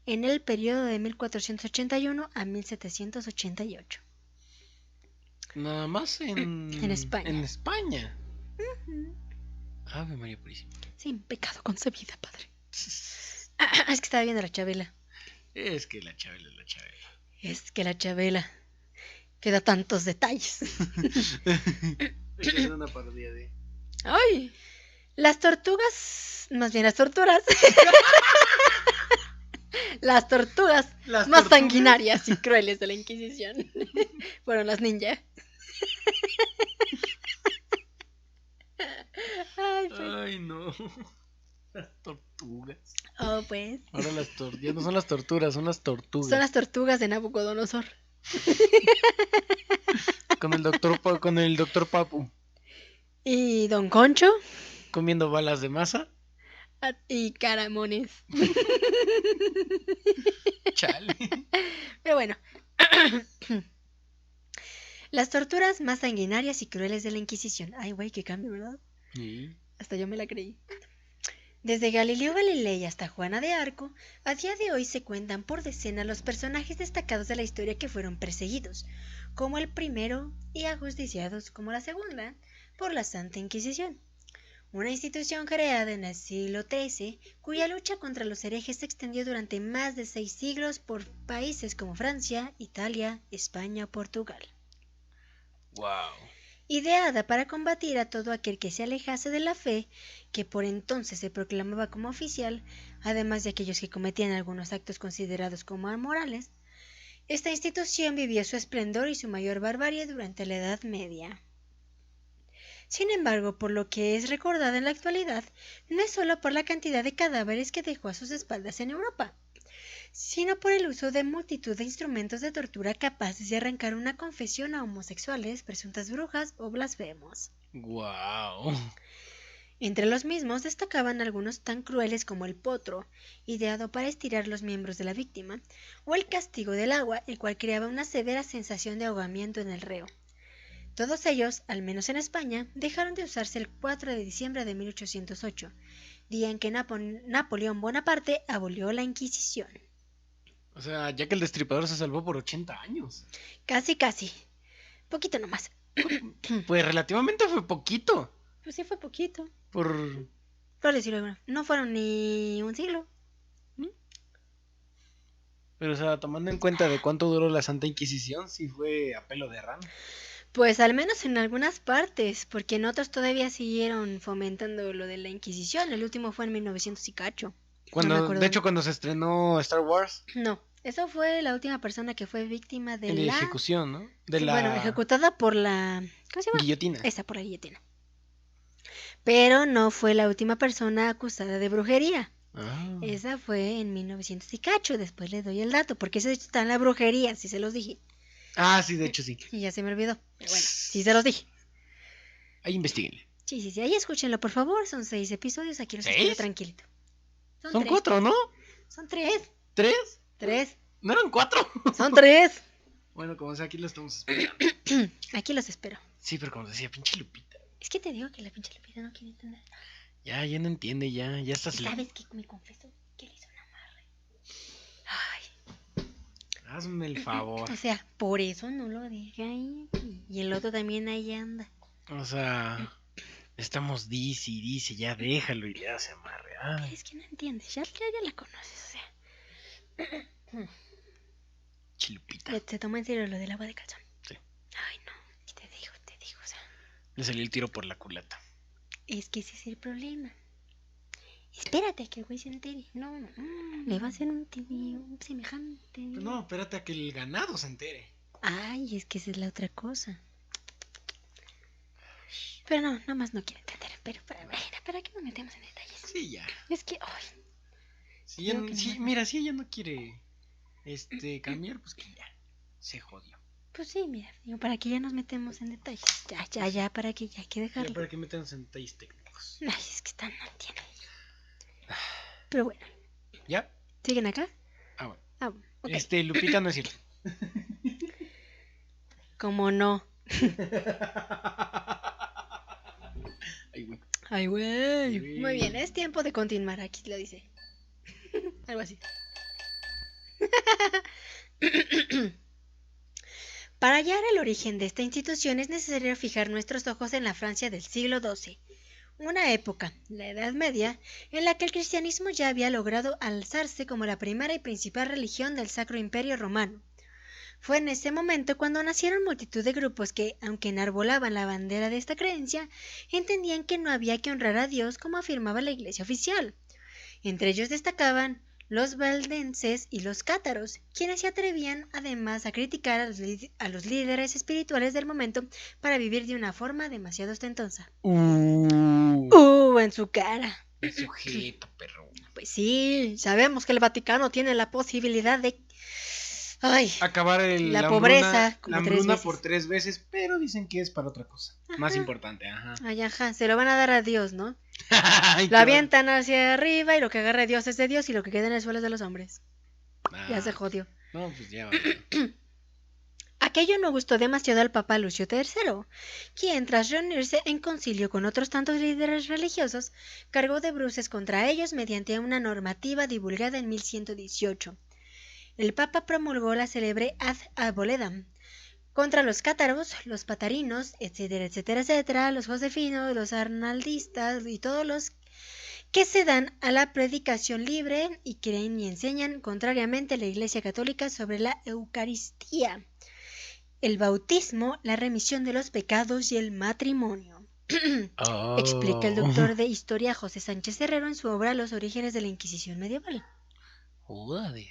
en el periodo de 1481 a 1788. Nada más En España. En España. Ave María Purísima. Sin pecado concebida, padre. Es que estaba viendo la Chabela. Es que la Chabela es la Chabela. Es que la Chabela que da tantos detalles. Hay que hacer una parodia de... ¡Ay! Las tortugas, más bien las torturas. Las tortugas más sanguinarias y crueles de la Inquisición fueron las ninja. Ay, no. Las tortugas. Oh, pues. Ahora ya no son las torturas, son las tortugas. Son las tortugas de Nabucodonosor. Con el doctor Papu. Y Don Concho. Comiendo balas de masa. Y Caramones. Chale. Pero bueno. Las torturas más sanguinarias y crueles de la Inquisición. Ay, güey, qué cambio, ¿verdad? Sí. Hasta yo me la creí. Desde Galileo Galilei hasta Juana de Arco, a día de hoy se cuentan por decena los personajes destacados de la historia que fueron perseguidos, como el primero, y ajusticiados, como la segunda, por la Santa Inquisición. Una institución creada en el siglo XIII, cuya lucha contra los herejes se extendió durante más de 6 siglos por países como Francia, Italia, España, Portugal. Wow. Ideada para combatir a todo aquel que se alejase de la fe, que por entonces se proclamaba como oficial, además de aquellos que cometían algunos actos considerados como amorales, esta institución vivió su esplendor y su mayor barbarie durante la Edad Media. Sin embargo, por lo que es recordada en la actualidad, no es solo por la cantidad de cadáveres que dejó a sus espaldas en Europa, sino por el uso de multitud de instrumentos de tortura capaces de arrancar una confesión a homosexuales, presuntas brujas o blasfemos. Wow. Entre los mismos destacaban algunos tan crueles como el potro, ideado para estirar los miembros de la víctima, o el castigo del agua, el cual creaba una severa sensación de ahogamiento en el reo. Todos ellos, al menos en España, dejaron de usarse el 4 de diciembre de 1808, día en que Napoleón Bonaparte abolió la Inquisición. O sea, ya que el destripador se salvó por 80 años. Casi, casi. Poquito nomás. Pues relativamente fue poquito. Pues sí, fue poquito. Por decirlo alguna. No fueron ni un siglo. Pero, o sea, tomando en cuenta de cuánto duró la Santa Inquisición, sí fue a pelo de rana. Pues al menos en algunas partes, porque en otros todavía siguieron fomentando lo de la Inquisición. El último fue en 1900 y cacho. De hecho, cuando se estrenó Star Wars. No, esa fue la última persona que fue víctima de la ejecución, ¿no? Bueno, ejecutada por la... ¿Cómo se llama? Guillotina. Esa, por la guillotina. Pero no fue la última persona acusada de brujería. Ah. Esa fue en 1900 y cacho. Después le doy el dato, porque ese está en la brujería, si se los dije. Ah, sí, de hecho sí. Y ya se me olvidó. Pero bueno, sí se los dije. Ahí investiguenle. Sí, ahí escúchenlo, por favor. Son 6 episodios, aquí los espero tranquilito. Son 4, ¿no? Son 3. ¿3? 3. ¿No eran 4? Son 3. Bueno, como sea, aquí lo estamos esperando. Aquí los espero. Sí, pero como decía, pinche Lupita. Es que te digo que la pinche Lupita no quiere entender. Ya no entiende, ya estás... ¿Sabes qué me confesó? Que le hizo un amarre. Ay. Hazme el favor. O sea, por eso no lo deja ahí. Y el otro también ahí anda. O sea, estamos dice, ya déjalo y le hace amarre. Ay. Es que no entiendes, ya la conoces, o sea. Chilupita. Se toma en serio lo del agua de calzón. Sí. Ay, no, te digo, o sea. Le salió el tiro por la culata. Es que ese es el problema. Espérate a que el güey se entere. No, le va a hacer un semejante. No, espérate a que el ganado se entere. Ay, es que esa es la otra cosa. Pero no, nomás no quiere entender. Pero ¿para qué nos metemos en detalles? Sí, ya. Es que, ay, Si ella, Creo que si- no. mira, si ella no quiere cambiar, pues que ya. Se jodió. pues sí, mira, digo, para que ya nos metemos en detalles. Ya, para que ya hay que Ya dejarlo. para que meternos en detalles técnicos. Ay, es que están, no entiendo. Pero bueno, ¿Ya? ¿siguen acá? Ah, bueno. Ah, bueno, ok. Lupita no es cierto. ¿Cómo no? Ay, güey. Ay, güey. Sí. Muy bien, es tiempo de continuar, aquí lo dice. Algo así. Para hallar el origen de esta institución es necesario fijar nuestros ojos en la Francia del siglo XII, una época, la Edad Media, en la que el cristianismo ya había logrado alzarse como la primera y principal religión del Sacro Imperio Romano. Fue en ese momento cuando nacieron multitud de grupos que, aunque enarbolaban la bandera de esta creencia, entendían que no había que honrar a Dios como afirmaba la Iglesia oficial. Entre ellos destacaban los valdenses y los cátaros, quienes se atrevían además a criticar a los líderes espirituales del momento para vivir de una forma demasiado ostentosa. En su cara. El sujeto, perro. Pues sí, sabemos que el Vaticano tiene la posibilidad de... Ay, Acabar la hambruna- pobreza como la 3 hambruna veces. por 3 veces, pero dicen que es para otra cosa. Más Ajá. importante, ajá. Ay, ajá, se lo van a dar a Dios, ¿no? Ay, Lo qué avientan hacia arriba y lo que agarre Dios es de Dios y lo que queda en el suelo es de los hombres. Ah, Ya se jodió. No, pues ya. Aquello no gustó demasiado al Papa Lucio III, quien, tras reunirse en concilio con otros tantos líderes religiosos, cargó de bruces contra ellos mediante una normativa divulgada en 1118. El Papa promulgó la célebre Ad Aboledam contra los cátaros, los patarinos, etcétera, los josefinos, los arnaldistas y todos los que se dan a la predicación libre y creen y enseñan contrariamente a la Iglesia Católica sobre la Eucaristía, el bautismo, la remisión de los pecados y el matrimonio. Explica el doctor de historia José Sánchez Herrero en su obra Los orígenes de la Inquisición medieval. Joder.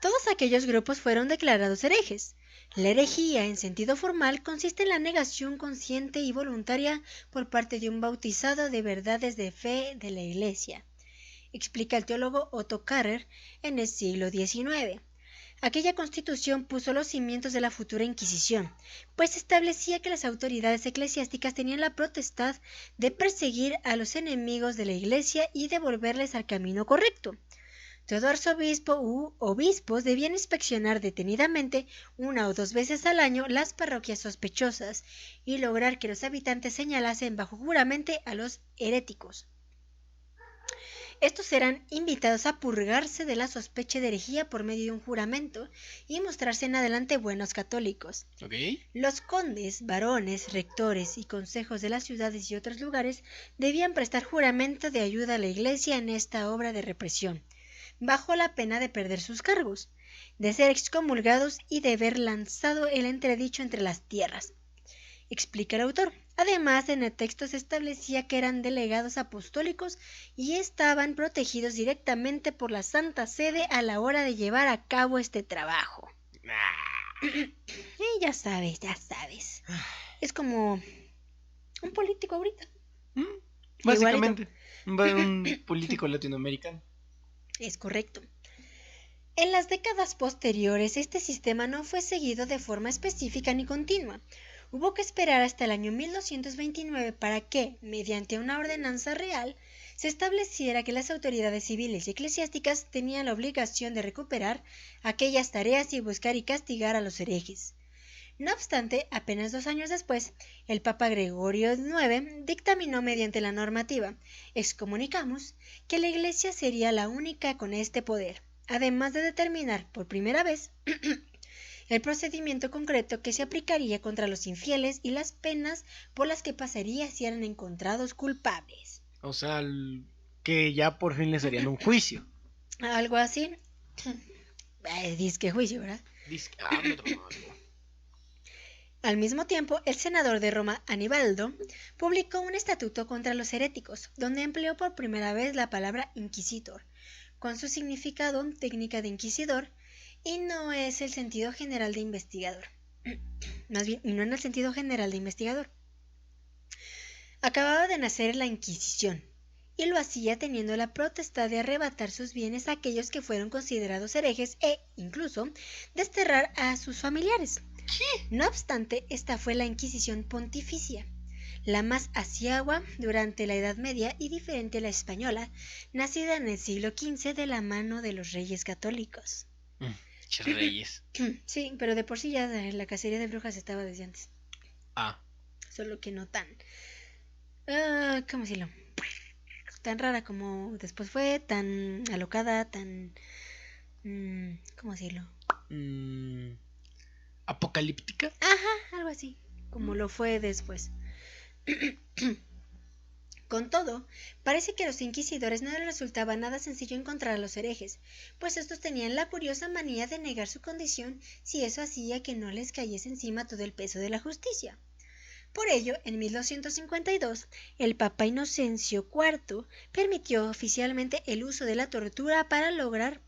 Todos aquellos grupos fueron declarados herejes. La herejía, en sentido formal, consiste en la negación consciente y voluntaria por parte de un bautizado de verdades de fe de la Iglesia, explica el teólogo Otto Carrer en el siglo XIX. Aquella constitución puso los cimientos de la futura Inquisición, pues establecía que las autoridades eclesiásticas tenían la potestad de perseguir a los enemigos de la Iglesia y devolverles al camino correcto. Todo arzobispo u obispos debían inspeccionar detenidamente 1 o 2 veces al año las parroquias sospechosas y lograr que los habitantes señalasen bajo juramento a los heréticos. Estos eran invitados a purgarse de la sospecha de herejía por medio de un juramento y mostrarse en adelante buenos católicos. ¿Ok? Los condes, varones, rectores y consejos de las ciudades y otros lugares debían prestar juramento de ayuda a la Iglesia en esta obra de represión, bajo la pena de perder sus cargos, de ser excomulgados y de haber lanzado el entredicho entre las tierras, explica el autor. Además, en el texto se establecía que eran delegados apostólicos y estaban protegidos directamente por la Santa Sede a la hora de llevar a cabo este trabajo. Ya sabes. Es como un político ahorita. Básicamente, un político latinoamericano. Es correcto. En las décadas posteriores, este sistema no fue seguido de forma específica ni continua. Hubo que esperar hasta el año 1229 para que, mediante una ordenanza real, se estableciera que las autoridades civiles y eclesiásticas tenían la obligación de recuperar aquellas tareas y buscar y castigar a los herejes. No obstante, apenas 2 años después, el Papa Gregorio IX dictaminó mediante la normativa Excommunicamus que la Iglesia sería la única con este poder, además de determinar por primera vez el procedimiento concreto que se aplicaría contra los infieles y las penas por las que pasaría si eran encontrados culpables. O sea, que ya por fin les harían un juicio. Algo así. Disque juicio, ¿verdad? Dice, me tocó. Al mismo tiempo, el senador de Roma, Anibaldo, publicó un estatuto contra los heréticos, donde empleó por primera vez la palabra inquisitor, con su significado técnica de inquisidor, y no es el sentido general de investigador. Más bien, y no en el sentido general de investigador. Acababa de nacer la Inquisición, y lo hacía teniendo la potestad de arrebatar sus bienes a aquellos que fueron considerados herejes e, incluso, desterrar a sus familiares. No obstante, esta fue la Inquisición pontificia, la más asiagua durante la Edad Media y diferente a la española, nacida en el siglo XV de la mano de los reyes católicos. Reyes. Sí, pero de por sí ya la cacería de brujas estaba desde antes. Solo que no tan... ¿cómo decirlo? Tan rara como después fue, tan alocada, tan... ¿cómo decirlo? ¿Apocalíptica? Ajá, algo así, como lo fue después. Con todo, parece que a los inquisidores no les resultaba nada sencillo encontrar a los herejes, pues estos tenían la curiosa manía de negar su condición si eso hacía que no les cayese encima todo el peso de la justicia. Por ello, en 1252, el Papa Inocencio IV permitió oficialmente el uso de la tortura para lograr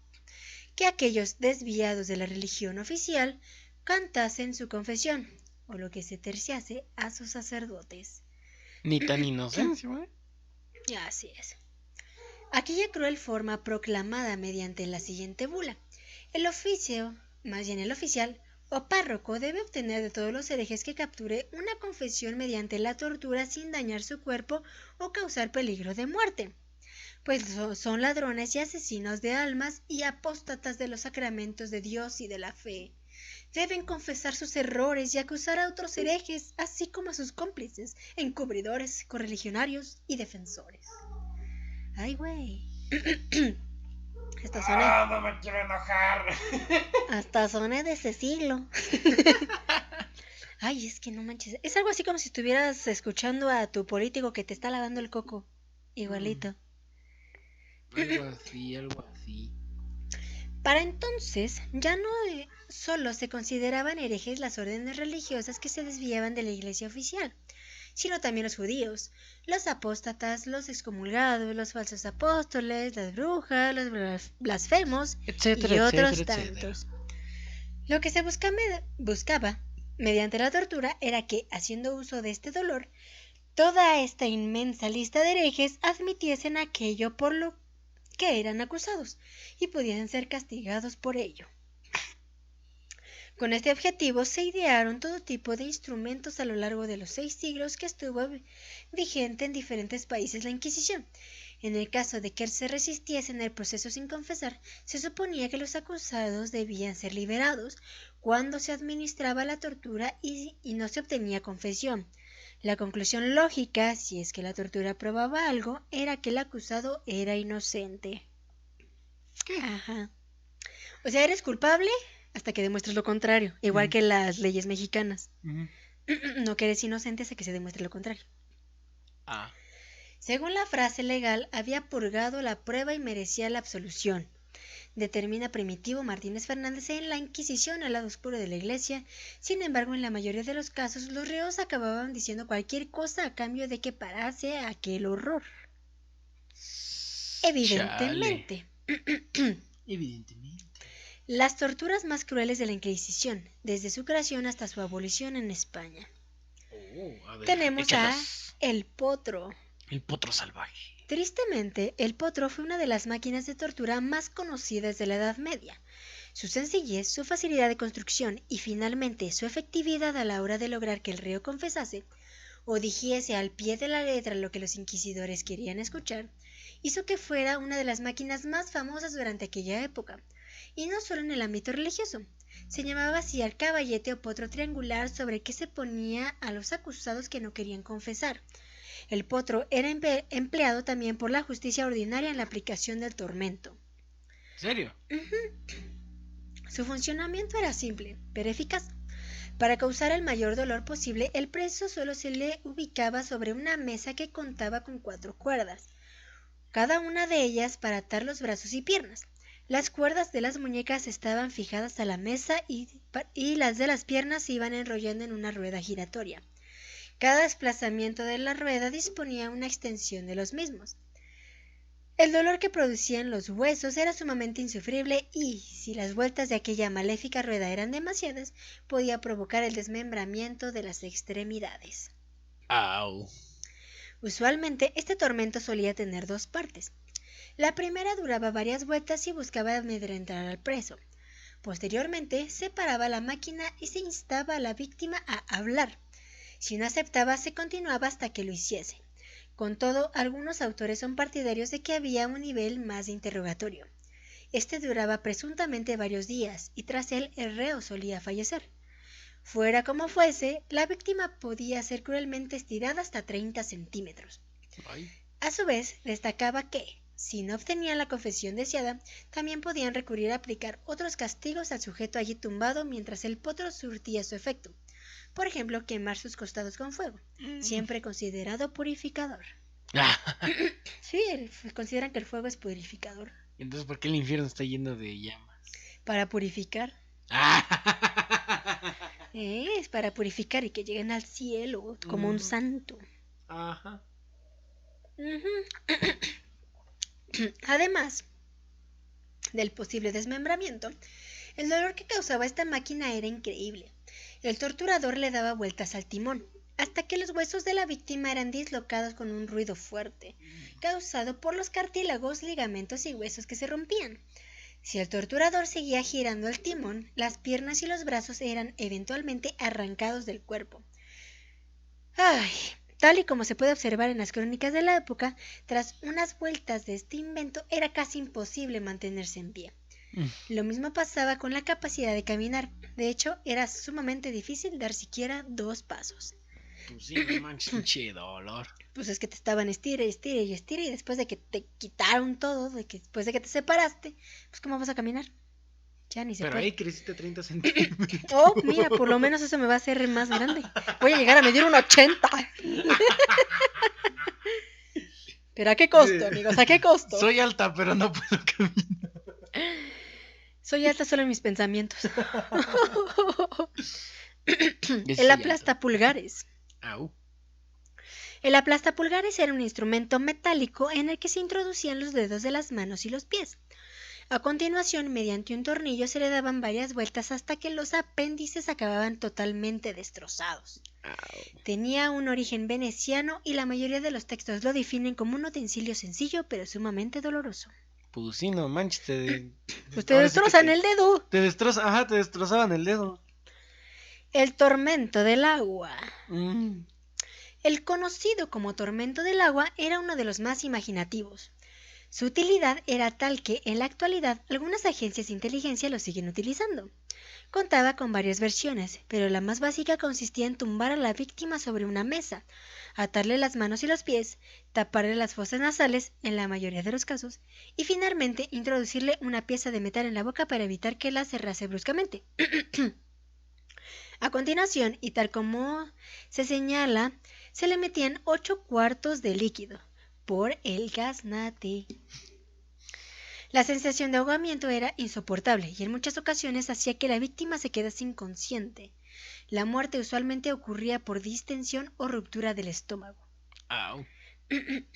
que aquellos desviados de la religión oficial cantasen su confesión, o lo que se terciase a sus sacerdotes. Ni tan inocencio, ¿eh? Así es. Aquella cruel forma proclamada mediante la siguiente bula. El oficial, o párroco debe obtener de todos los herejes que capture una confesión mediante la tortura sin dañar su cuerpo o causar peligro de muerte, pues son ladrones y asesinos de almas y apóstatas de los sacramentos de Dios y de la fe. Deben confesar sus errores y acusar a otros herejes, así como a sus cómplices, encubridores, correligionarios y defensores. Ay, güey. No me quiero enojar. Hasta soné de ese siglo. Ay, es que no manches. Es algo así como si estuvieras escuchando a tu político que te está lavando el coco. Igualito. Algo así. Para entonces, ya no solo se consideraban herejes las órdenes religiosas que se desviaban de la iglesia oficial, sino también los judíos, los apóstatas, los excomulgados, los falsos apóstoles, las brujas, los blasfemos, etcétera, y otros etcétera, tantos. Lo que se buscaba mediante la tortura era que, haciendo uso de este dolor, toda esta inmensa lista de herejes admitiesen aquello por lo que eran acusados y pudiesen ser castigados por ello. Con este objetivo se idearon todo tipo de instrumentos a lo largo de los 6 siglos que estuvo vigente en diferentes países la Inquisición. En el caso de que se resistiesen el proceso sin confesar, se suponía que los acusados debían ser liberados cuando se administraba la tortura y no se obtenía confesión. La conclusión lógica, si es que la tortura probaba algo, era que el acusado era inocente. ¿Qué? Ajá. O sea, eres culpable hasta que demuestres lo contrario, igual que las leyes mexicanas. No que eres inocente hasta que se demuestre lo contrario. Según la frase legal, había purgado la prueba y merecía la absolución. Determina Primitivo Martínez Fernández en La Inquisición al lado oscuro de la Iglesia. Sin embargo, en la mayoría de los casos, los reos acababan diciendo cualquier cosa a cambio de que parase aquel horror. Evidentemente. Evidentemente. Las torturas más crueles de la Inquisición, desde su creación hasta su abolición en España. Tenemos échalas. El potro. El potro salvaje. Tristemente, el potro fue una de las máquinas de tortura más conocidas de la Edad Media. Su sencillez, su facilidad de construcción y finalmente su efectividad a la hora de lograr que el reo confesase o dijese al pie de la letra lo que los inquisidores querían escuchar, hizo que fuera una de las máquinas más famosas durante aquella época, y no solo en el ámbito religioso. Se llamaba así al caballete o potro triangular sobre que se ponía a los acusados que no querían confesar. El potro era empleado también por la justicia ordinaria en la aplicación del tormento. ¿En serio? Su funcionamiento era simple, pero eficaz. Para causar el mayor dolor posible, el preso solo se le ubicaba sobre una mesa que contaba con 4 cuerdas, cada una de ellas para atar los brazos y piernas. Las cuerdas de las muñecas estaban fijadas a la mesa y las de las piernas se iban enrollando en una rueda giratoria. Cada desplazamiento de la rueda disponía una extensión de los mismos. El dolor que producían los huesos era sumamente insufrible y, si las vueltas de aquella maléfica rueda eran demasiadas, podía provocar el desmembramiento de las extremidades. Au. Usualmente, este tormento solía tener dos partes. La primera duraba varias vueltas y buscaba amedrentar al preso. Posteriormente, se paraba la máquina y se instaba a la víctima a hablar. Si no aceptaba, se continuaba hasta que lo hiciese. Con todo, algunos autores son partidarios de que había un nivel más de interrogatorio. Este duraba presuntamente varios días, y tras él el reo solía fallecer. Fuera como fuese, la víctima podía ser cruelmente estirada hasta 30 centímetros. Ay. A su vez, destacaba que, si no obtenían la confesión deseada, también podían recurrir a aplicar otros castigos al sujeto allí tumbado mientras el potro surtía su efecto. Por ejemplo, quemar sus costados con fuego, siempre considerado purificador. Sí, consideran que el fuego es purificador. Entonces, ¿por qué el infierno está lleno de llamas? Para purificar. Es para purificar y que lleguen al cielo como un santo. Ajá. Además del posible desmembramiento, el dolor que causaba esta máquina era increíble. El torturador le daba vueltas al timón, hasta que los huesos de la víctima eran dislocados con un ruido fuerte, causado por los cartílagos, ligamentos y huesos que se rompían. Si el torturador seguía girando el timón, las piernas y los brazos eran eventualmente arrancados del cuerpo. Tal y como se puede observar en las crónicas de la época, tras unas vueltas de este invento era casi imposible mantenerse en pie. Lo mismo pasaba con la capacidad de caminar. De hecho, era sumamente difícil dar siquiera 2 pasos. Pues sí, no manches, pinche dolor. Pues es que te estaban estire, y después de que te quitaron todo, después de que te separaste, pues ¿cómo vas a caminar? Ya ni se Pero puede. ahí creciste 30 centímetros. Oh, mira, por lo menos eso me va a hacer más grande. Voy a llegar a medir un 80. ¿Pero a qué costo, amigos? ¿A qué costo? Soy alta, pero no puedo caminar. Soy alta solo en mis pensamientos. El aplastapulgares. Au. El aplastapulgares era un instrumento metálico en el que se introducían los dedos de las manos y los pies. A continuación, mediante un tornillo se le daban varias vueltas hasta que los apéndices acababan totalmente destrozados. Tenía un origen veneciano y la mayoría de los textos lo definen como un utensilio sencillo pero sumamente doloroso. Pues sí, no manches, Pues te destrozan el dedo. Te destrozaban el dedo. El tormento del agua. El conocido como tormento del agua era uno de los más imaginativos. Su utilidad era tal que, en la actualidad, algunas agencias de inteligencia lo siguen utilizando. Contaba con varias versiones, pero la más básica consistía en tumbar a la víctima sobre una mesa, atarle las manos y los pies, taparle las fosas nasales, en la mayoría de los casos, y finalmente introducirle una pieza de metal en la boca para evitar que la cerrase bruscamente. A continuación, y tal como se señala, se le metían 8 cuartos de líquido por el gaznate. La sensación de ahogamiento era insoportable y en muchas ocasiones hacía que la víctima se quedase inconsciente. La muerte usualmente ocurría por distensión o ruptura del estómago. Au.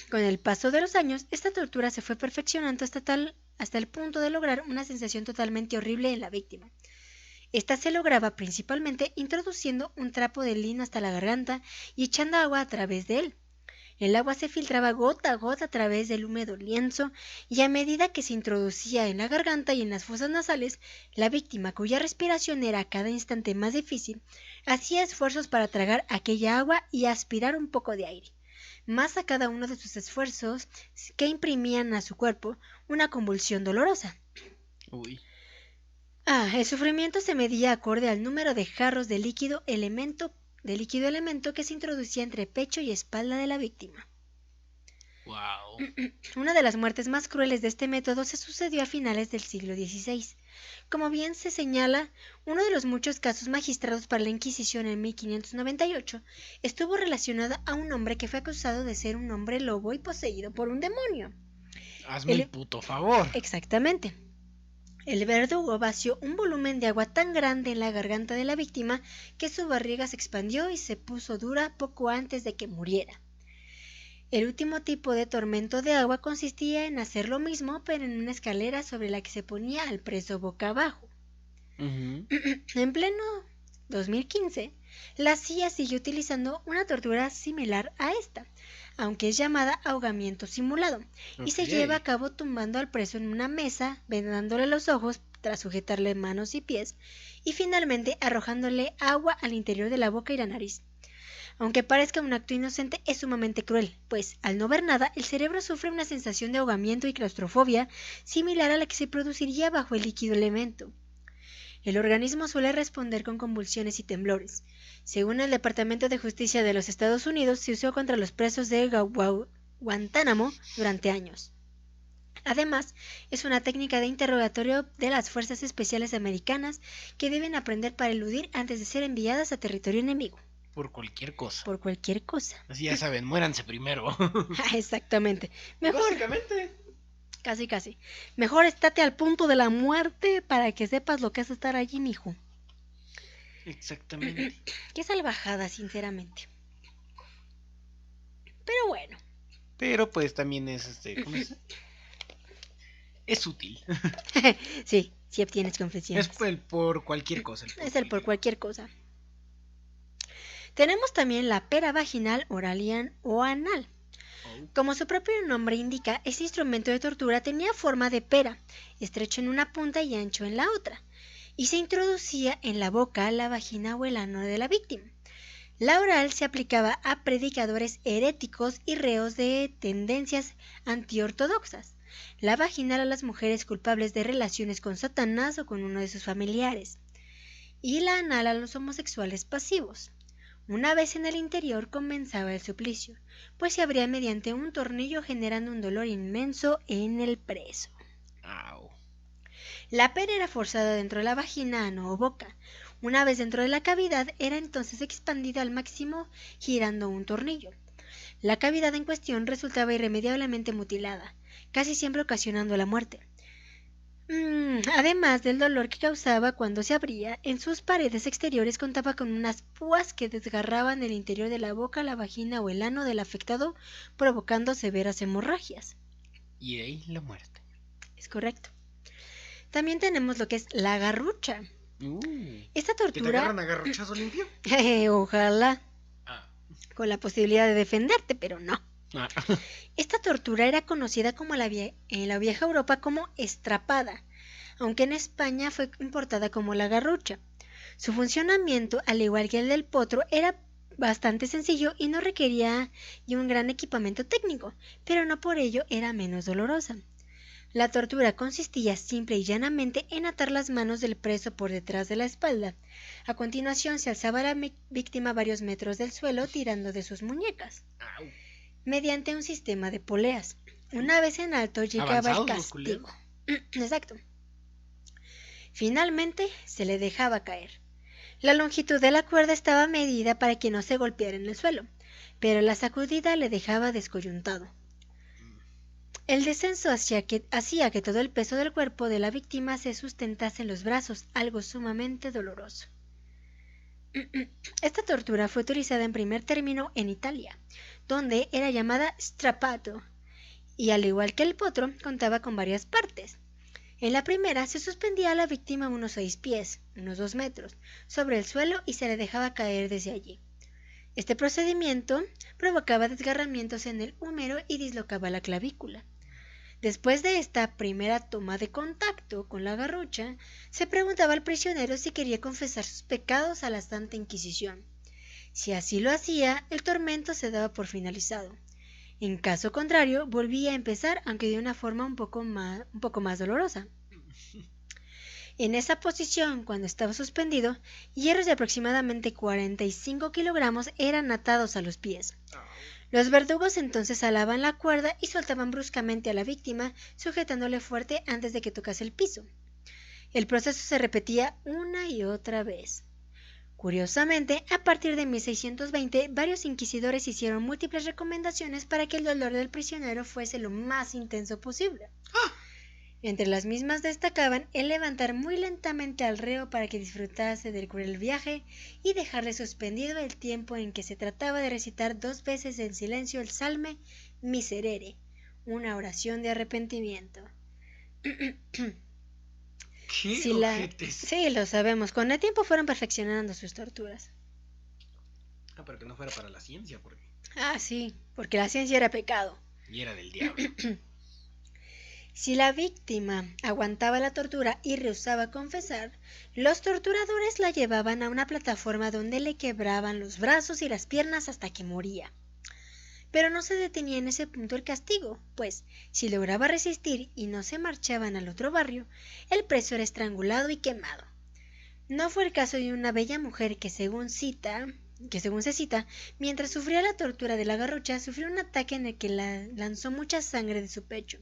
Con el paso de los años, esta tortura se fue perfeccionando hasta el punto de lograr una sensación totalmente horrible en la víctima. Esta se lograba principalmente introduciendo un trapo de lino hasta la garganta y echando agua a través de él. El agua se filtraba gota a gota a través del húmedo lienzo y a medida que se introducía en la garganta y en las fosas nasales, la víctima, cuya respiración era a cada instante más difícil, hacía esfuerzos para tragar aquella agua y aspirar un poco de aire. Más a cada uno de sus esfuerzos que imprimían a su cuerpo una convulsión dolorosa. Uy. El sufrimiento se medía acorde al número de jarros de líquido elemento que se introducía entre pecho y espalda de la víctima. Wow. Una de las muertes más crueles de este método se sucedió a finales del siglo XVI. Como bien se señala, uno de los muchos casos magistrados para la Inquisición en 1598 estuvo relacionado a un hombre que fue acusado de ser un hombre lobo y poseído por un demonio. Hazme el puto favor. Exactamente. El verdugo vació un volumen de agua tan grande en la garganta de la víctima que su barriga se expandió y se puso dura poco antes de que muriera. El último tipo de tormento de agua consistía en hacer lo mismo, pero en una escalera sobre la que se ponía al preso boca abajo. En pleno 2015, la CIA sigue utilizando una tortura similar a esta, aunque es llamada ahogamiento simulado, y se lleva a cabo tumbando al preso en una mesa, vendándole los ojos tras sujetarle manos y pies, y finalmente arrojándole agua al interior de la boca y la nariz. Aunque parezca un acto inocente, es sumamente cruel, pues al no ver nada, el cerebro sufre una sensación de ahogamiento y claustrofobia similar a la que se produciría bajo el líquido elemento. El organismo suele responder con convulsiones y temblores. Según el Departamento de Justicia de los Estados Unidos, se usó contra los presos de Guantánamo durante años. Además, es una técnica de interrogatorio de las fuerzas especiales americanas que deben aprender para eludir antes de ser enviadas a territorio enemigo. Por cualquier cosa. Por cualquier cosa. Así ya saben, muéranse primero. Exactamente. Mejor. Básicamente. Casi. Mejor estate al punto de la muerte para que sepas lo que es estar allí, mijo. Exactamente. Qué salvajada, sinceramente. Pero bueno. Pero pues también es ¿cómo es? Es útil. Sí obtienes confesiones. Es el por cualquier cosa. Es el por cualquier cosa. Tenemos también la pera vaginal, oral o anal. Como su propio nombre indica, este instrumento de tortura tenía forma de pera, estrecho en una punta y ancho en la otra, y se introducía en la boca, la vagina o el ano de la víctima. La oral se aplicaba a predicadores heréticos y reos de tendencias antiortodoxas. La vaginal a las mujeres culpables de relaciones con Satanás o con uno de sus familiares. Y la anal a los homosexuales pasivos. Una vez en el interior comenzaba el suplicio, pues se abría mediante un tornillo generando un dolor inmenso en el preso. Au. La pera era forzada dentro de la vagina, ano o boca. Una vez dentro de la cavidad, era entonces expandida al máximo girando un tornillo. La cavidad en cuestión resultaba irremediablemente mutilada, casi siempre ocasionando la muerte. Además del dolor que causaba cuando se abría, en sus paredes exteriores contaba con unas púas que desgarraban el interior de la boca, la vagina o el ano del afectado, provocando severas hemorragias. Y ahí la muerte. Es correcto. También tenemos lo que es la garrucha. Esta tortura... ¿Que te agarran a garruchazo limpio? Ojalá. Con la posibilidad de defenderte, pero no. Esta tortura era conocida como en la vieja Europa como estrapada, aunque en España fue importada como la garrucha. Su funcionamiento, al igual que el del potro, era bastante sencillo y no requería de un gran equipamiento técnico, pero no por ello era menos dolorosa. La tortura consistía simple y llanamente en atar las manos del preso por detrás de la espalda. A continuación se alzaba la víctima varios metros del suelo tirando de sus muñecas. Mediante un sistema de poleas. Una vez en alto llegaba el castigo. Exacto. Finalmente se le dejaba caer. La longitud de la cuerda estaba medida para que no se golpeara en el suelo, pero la sacudida le dejaba descoyuntado. El descenso hacía que todo el peso del cuerpo de la víctima se sustentase en los brazos, algo sumamente doloroso. Esta tortura fue utilizada en primer término en Italia, donde era llamada strappato, y al igual que el potro, contaba con varias partes. En la primera se suspendía a la víctima unos 6 pies, unos 2 metros, sobre el suelo y se le dejaba caer desde allí. Este procedimiento provocaba desgarramientos en el húmero y dislocaba la clavícula. Después de esta primera toma de contacto con la garrucha, se preguntaba al prisionero si quería confesar sus pecados a la Santa Inquisición. Si así lo hacía, el tormento se daba por finalizado. En caso contrario, volvía a empezar, aunque de una forma un poco más dolorosa. En esa posición, cuando estaba suspendido, hierros de aproximadamente 45 kilogramos eran atados a los pies. Los verdugos entonces alaban la cuerda y soltaban bruscamente a la víctima, sujetándole fuerte antes de que tocase el piso. El proceso se repetía una y otra vez. Curiosamente, a partir de 1620, varios inquisidores hicieron múltiples recomendaciones para que el dolor del prisionero fuese lo más intenso posible. Entre las mismas destacaban el levantar muy lentamente al reo para que disfrutase del cruel viaje y dejarle suspendido el tiempo en que se trataba de recitar 2 veces en silencio el salme Miserere, una oración de arrepentimiento. ¿Qué ojetes? Sí, lo sabemos. Con el tiempo fueron perfeccionando sus torturas. Pero que no fuera para la ciencia, porque... Sí, porque la ciencia era pecado. Y era del diablo. Si la víctima aguantaba la tortura y rehusaba confesar, los torturadores la llevaban a una plataforma donde le quebraban los brazos y las piernas hasta que moría. Pero no se detenía en ese punto el castigo, pues si lograba resistir y no se marchaban al otro barrio, el preso era estrangulado y quemado. No fue el caso de una bella mujer que según se cita, mientras sufría la tortura de la garrocha, sufrió un ataque en el que lanzó mucha sangre de su pecho.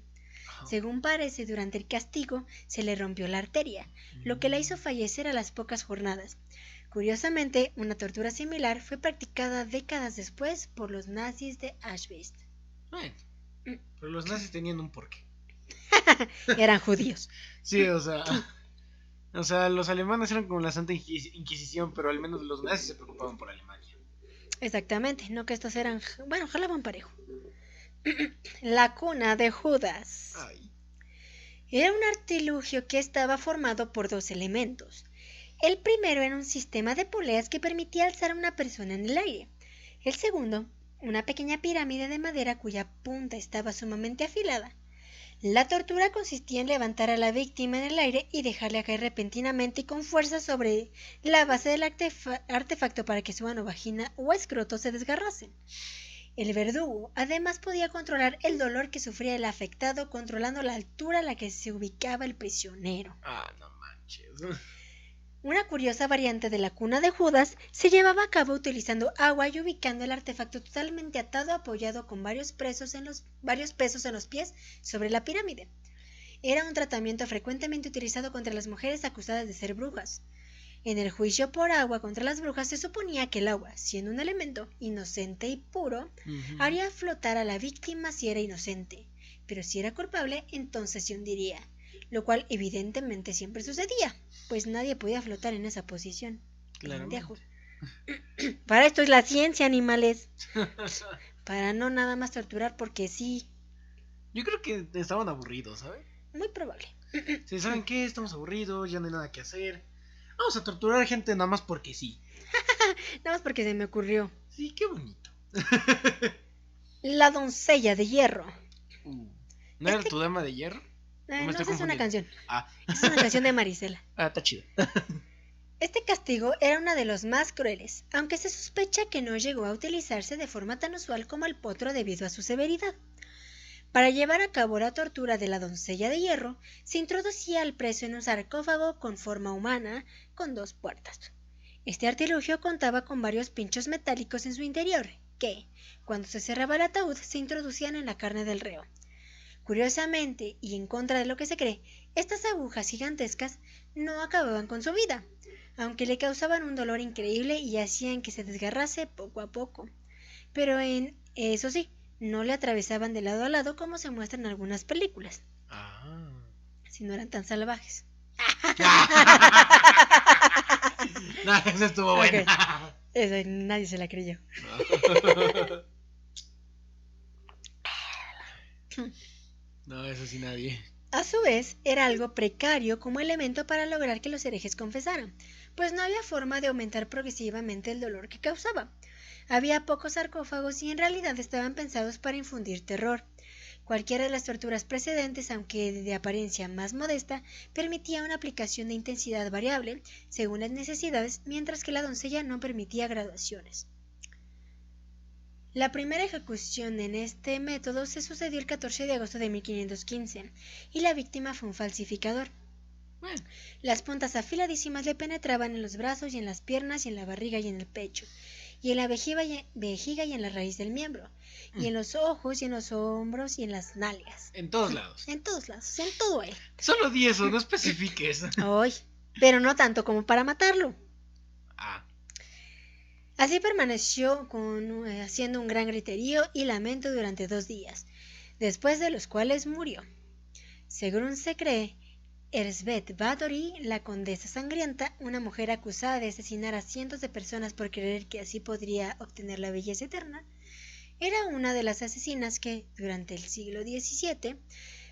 Según parece, durante el castigo se le rompió la arteria, lo que la hizo fallecer a las pocas jornadas. Curiosamente, una tortura similar fue practicada décadas después por los nazis de Auschwitz. Pero los nazis tenían un porqué. Eran judíos. Sí, o sea, los alemanes eran como la Santa Inquisición, pero al menos los nazis se preocupaban por Alemania. Exactamente, no que estos eran... Bueno, jalaban parejo. La cuna de Judas. Ay. Era un artilugio que estaba formado por 2 elementos. El primero era un sistema de poleas que permitía alzar a una persona en el aire. El segundo, una pequeña pirámide de madera cuya punta estaba sumamente afilada. La tortura consistía en levantar a la víctima en el aire y dejarla caer repentinamente y con fuerza sobre la base del artefacto para que su ano, vagina o escroto se desgarrasen. El verdugo además podía controlar el dolor que sufría el afectado, controlando la altura a la que se ubicaba el prisionero. No manches. Una curiosa variante de la cuna de Judas se llevaba a cabo utilizando agua y ubicando el artefacto totalmente atado, apoyado con varios pesos en los pies sobre la pirámide. Era un tratamiento frecuentemente utilizado contra las mujeres acusadas de ser brujas. En el juicio por agua contra las brujas se suponía que el agua, siendo un elemento inocente y puro, haría flotar a la víctima si era inocente, pero si era culpable, entonces se hundiría, lo cual evidentemente siempre sucedía, pues nadie podía flotar en esa posición. Claro. Para esto es la ciencia, animales. Para no nada más torturar porque sí. Yo creo que estaban aburridos, ¿sabes? Muy probable. Si saben qué, estamos aburridos, ya no hay nada que hacer. Vamos a torturar a gente nada más porque sí. Nada más porque se me ocurrió. Sí, qué bonito. La doncella de hierro. ¿No era tu dama de hierro? No, esa es una canción. Es una canción de Marisela. Está chido. Este castigo era uno de los más crueles, aunque se sospecha que no llegó a utilizarse de forma tan usual como el potro debido a su severidad. Para llevar a cabo la tortura de la doncella de hierro, se introducía al preso en un sarcófago con forma humana, con 2 puertas. Este artilugio contaba con varios pinchos metálicos en su interior, que, cuando se cerraba el ataúd, se introducían en la carne del reo. Curiosamente, y en contra de lo que se cree, estas agujas gigantescas no acababan con su vida, aunque le causaban un dolor increíble y hacían que se desgarrase poco a poco. Pero eso sí, no le atravesaban de lado a lado como se muestra en algunas películas. Si no eran tan salvajes. No, eso estuvo bueno. Okay. Eso nadie se la creyó. No, eso sí nadie. A su vez, era algo precario como elemento para lograr que los herejes confesaran, pues no había forma de aumentar progresivamente el dolor que causaba. Había pocos sarcófagos y en realidad estaban pensados para infundir terror. Cualquiera de las torturas precedentes, aunque de apariencia más modesta, permitía una aplicación de intensidad variable según las necesidades, mientras que la doncella no permitía graduaciones. La primera ejecución en este método se sucedió el 14 de agosto de 1515 y la víctima fue un falsificador. Las puntas afiladísimas le penetraban en los brazos y en las piernas y en la barriga y en el pecho, y en la vejiga y en la raíz del miembro, y en los ojos y en los hombros y en las nalgas. En todos lados. En todos lados, en todo él. Solo di eso, no especifiques. Ay, pero no tanto como para matarlo. Así permaneció haciendo un gran griterío y lamento durante 2 días, después de los cuales murió. Según se cree, Elsbeth Bathory, la condesa sangrienta, una mujer acusada de asesinar a cientos de personas por creer que así podría obtener la belleza eterna, era una de las asesinas que, durante el siglo XVII,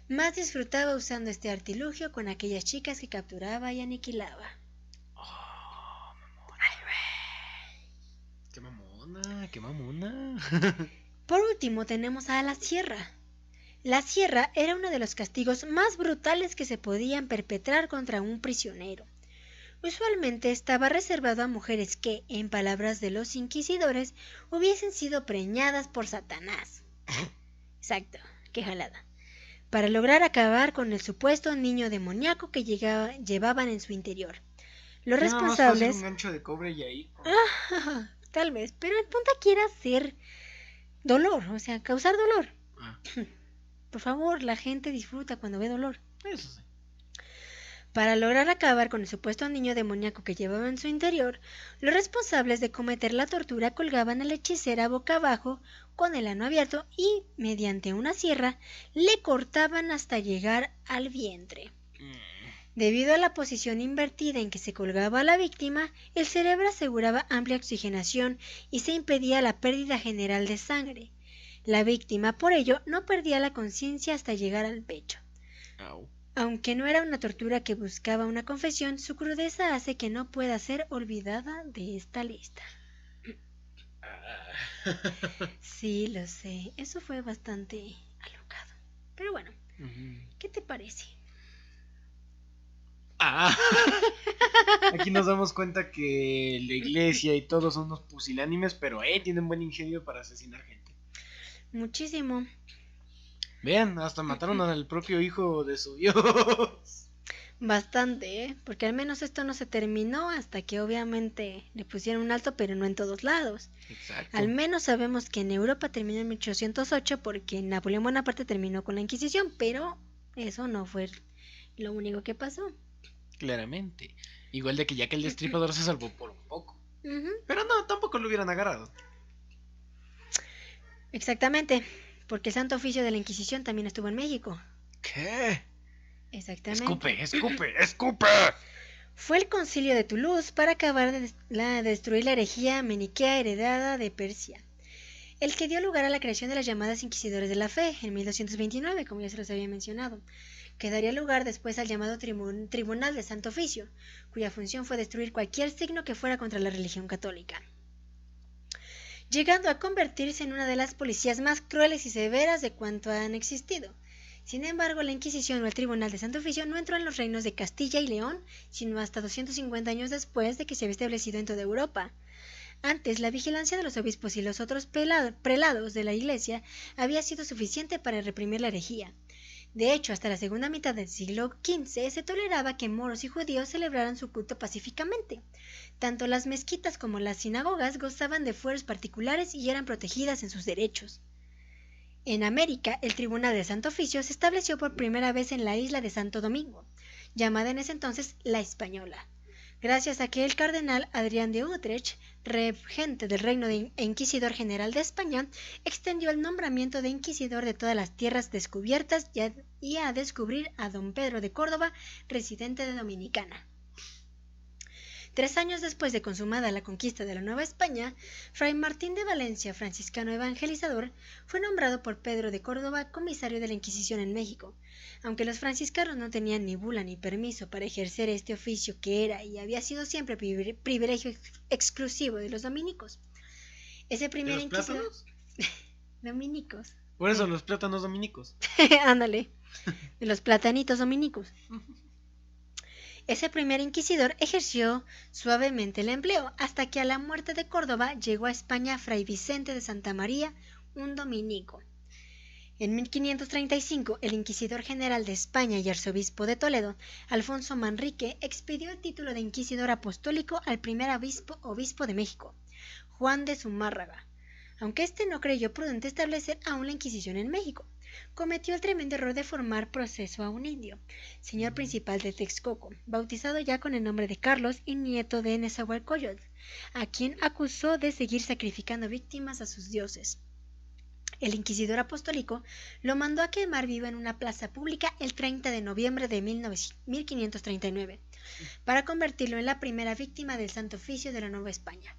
más disfrutaba usando este artilugio con aquellas chicas que capturaba y aniquilaba. Oh, qué mamona, qué mamona. Por último tenemos a la sierra. La sierra era uno de los castigos más brutales que se podían perpetrar contra un prisionero. Usualmente estaba reservado a mujeres que, en palabras de los inquisidores, hubiesen sido preñadas por Satanás. Exacto, qué jalada. Para lograr acabar con el supuesto niño demoníaco que llevaban en su interior. Los ¿Qué nada más fácil responsables... un gancho de cobre y ahí? Tal vez, pero el punto aquí era hacer dolor, o sea, causar dolor. Por favor, la gente disfruta cuando ve dolor. Eso sí. Para lograr acabar con el supuesto niño demoníaco que llevaba en su interior, los responsables de cometer la tortura colgaban a la hechicera boca abajo con el ano abierto y, mediante una sierra, le cortaban hasta llegar al vientre. Debido a la posición invertida en que se colgaba a la víctima, el cerebro aseguraba amplia oxigenación y se impedía la pérdida general de sangre. La víctima, por ello, no perdía la conciencia hasta llegar al pecho. Au. Aunque no era una tortura que buscaba una confesión, su crudeza hace que no pueda ser olvidada de esta lista. Sí, lo sé, eso fue bastante alocado. Pero bueno, ¿qué te parece? Aquí nos damos cuenta que la iglesia y todos son unos pusilánimes, pero tienen buen ingenio para asesinar gente. Muchísimo. Vean, hasta mataron al propio hijo de su Dios. Bastante, porque al menos esto no se terminó hasta que obviamente le pusieron un alto, pero no en todos lados. Exacto. Al menos sabemos que en Europa terminó en 1808 porque Napoleón Bonaparte terminó con la Inquisición, pero eso no fue lo único que pasó. Claramente. Igual de que ya que el Destripador se salvó por un poco. Uh-huh. Pero no, tampoco lo hubieran agarrado. Exactamente, porque el Santo Oficio de la Inquisición también estuvo en México. ¿Qué? Exactamente. ¡Escupe! Fue el Concilio de Toulouse para acabar de destruir la herejía maniquea heredada de Persia, el que dio lugar a la creación de las llamadas Inquisidores de la Fe en 1229, como ya se los había mencionado, que daría lugar después al llamado Tribunal de Santo Oficio, cuya función fue destruir cualquier signo que fuera contra la religión católica, llegando a convertirse en una de las policías más crueles y severas de cuanto han existido. Sin embargo, la Inquisición o el Tribunal de Santo Oficio no entró en los reinos de Castilla y León, sino hasta 250 años después de que se había establecido en toda Europa. Antes, la vigilancia de los obispos y los otros prelados de la Iglesia había sido suficiente para reprimir la herejía. De hecho, hasta la segunda mitad del siglo XV se toleraba que moros y judíos celebraran su culto pacíficamente. Tanto las mezquitas como las sinagogas gozaban de fueros particulares y eran protegidas en sus derechos. En América, el Tribunal de Santo Oficio se estableció por primera vez en la isla de Santo Domingo, llamada en ese entonces La Española, gracias a que el cardenal Adrián de Utrecht, regente del reino e inquisidor general de España, extendió el nombramiento de inquisidor de todas las tierras descubiertas y a descubrir a don Pedro de Córdoba, residente de Dominicana. 3 años después de consumada la conquista de la Nueva España, Fray Martín de Valencia, franciscano evangelizador, fue nombrado por Pedro de Córdoba comisario de la Inquisición en México, aunque los franciscanos no tenían ni bula ni permiso para ejercer este oficio que era y había sido siempre privilegio exclusivo de los dominicos. Ese primer ¿De los plátanos? Dominicos. Por eso los plátanos dominicos. Ándale, de los platanitos dominicos. Ese primer inquisidor ejerció suavemente el empleo hasta que a la muerte de Córdoba llegó a España Fray Vicente de Santa María, un dominico. En 1535, el inquisidor general de España y arzobispo de Toledo, Alfonso Manrique, expidió el título de inquisidor apostólico al primer obispo de México, Juan de Zumárraga. Aunque éste no creyó prudente establecer aún la Inquisición en México, cometió el tremendo error de formar proceso a un indio, señor principal de Texcoco, bautizado ya con el nombre de Carlos y nieto de Nezahualcóyotl, a quien acusó de seguir sacrificando víctimas a sus dioses. El inquisidor apostólico lo mandó a quemar vivo en una plaza pública el 30 de noviembre de 1539, para convertirlo en la primera víctima del Santo Oficio de la Nueva España.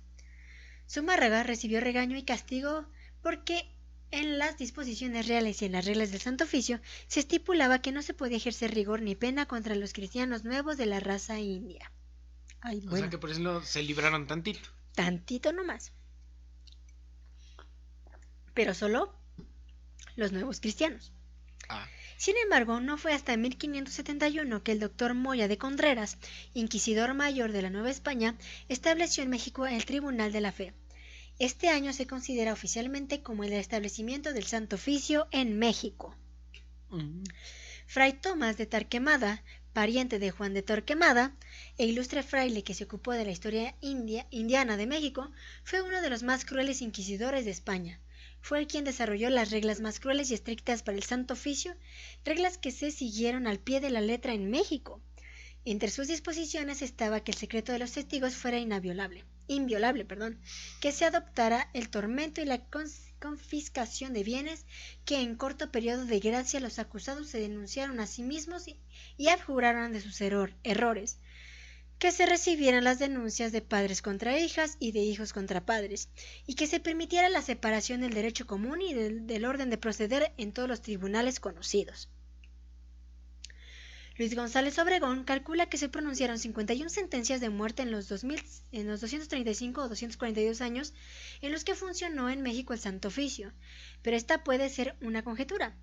Zumárraga recibió regaño y castigo porque en las disposiciones reales y en las reglas del Santo Oficio se estipulaba que no se podía ejercer rigor ni pena contra los cristianos nuevos de la raza india. Ay, O bueno, sea que por eso se libraron tantito. tantito nomás. Pero solo los nuevos cristianos. Ah, Sin embargo, no fue hasta 1571 que el doctor Moya de Contreras, inquisidor mayor de la Nueva España, estableció en México el Tribunal de la Fe. Este año se considera oficialmente como el establecimiento del Santo Oficio en México. Fray Tomás de Torquemada, pariente de Juan de Torquemada, e ilustre fraile que se ocupó de la historia indiana de México, fue uno de los más crueles inquisidores de España. Fue el quien desarrolló las reglas más crueles y estrictas para el Santo Oficio, reglas que se siguieron al pie de la letra en México. Entre sus disposiciones estaba que el secreto de los testigos fuera inviolable, que se adoptara el tormento y la confiscación de bienes, que en corto periodo de gracia los acusados se denunciaron a sí mismos y abjuraran de sus errores, que se recibieran las denuncias de padres contra hijas y de hijos contra padres, y que se permitiera la separación del derecho común y del orden de proceder en todos los tribunales conocidos. Luis González Obregón calcula que se pronunciaron 51 sentencias de muerte en los 235 o 242 años en los que funcionó en México el Santo Oficio, pero esta puede ser una conjetura.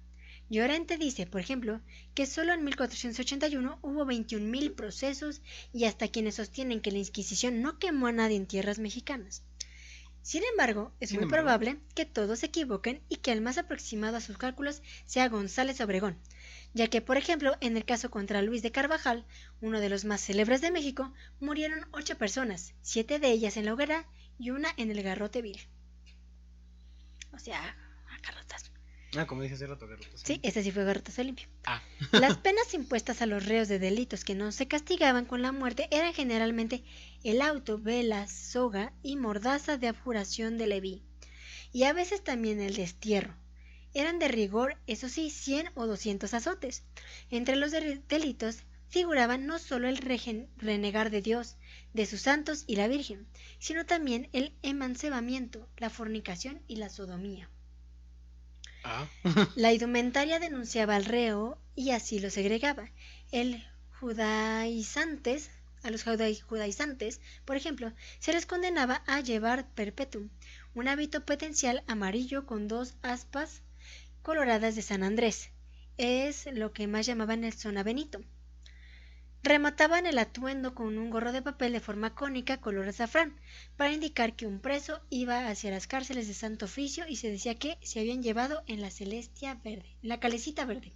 Llorente dice, por ejemplo, que solo en 1481 hubo 21,000 procesos y hasta quienes sostienen que la Inquisición no quemó a nadie en tierras mexicanas. Sin embargo, es muy probable que todos se equivoquen y que el más aproximado a sus cálculos sea González Obregón, ya que, por ejemplo, en el caso contra Luis de Carvajal, uno de los más célebres de México, murieron 8 personas, 7 de ellas en la hoguera y una en el garrote vil. O sea, a garrotazo. Ah, como dije hace rato, garrotazo. Sí, ese sí fue garrotazo limpio. Ah. Las penas impuestas a los reos de delitos que no se castigaban con la muerte eran generalmente el auto, vela, soga y mordaza de abjuración de leví, y a veces también el destierro. Eran de rigor, eso sí, 100 o 200 azotes. Entre los delitos figuraban no solo el renegar de Dios, de sus santos y la Virgen, sino también el emancebamiento, la fornicación y la sodomía. Ah. La indumentaria denunciaba al reo y así lo segregaba. A los judaizantes, por ejemplo, se les condenaba a llevar perpetuum, un hábito petencial amarillo con 2 aspas coloradas de San Andrés, es lo que más llamaban el sonabenito. Remataban el atuendo con un gorro de papel de forma cónica color azafrán, para indicar que un preso iba hacia las cárceles de Santo Oficio y se decía que se habían llevado en la calecita verde.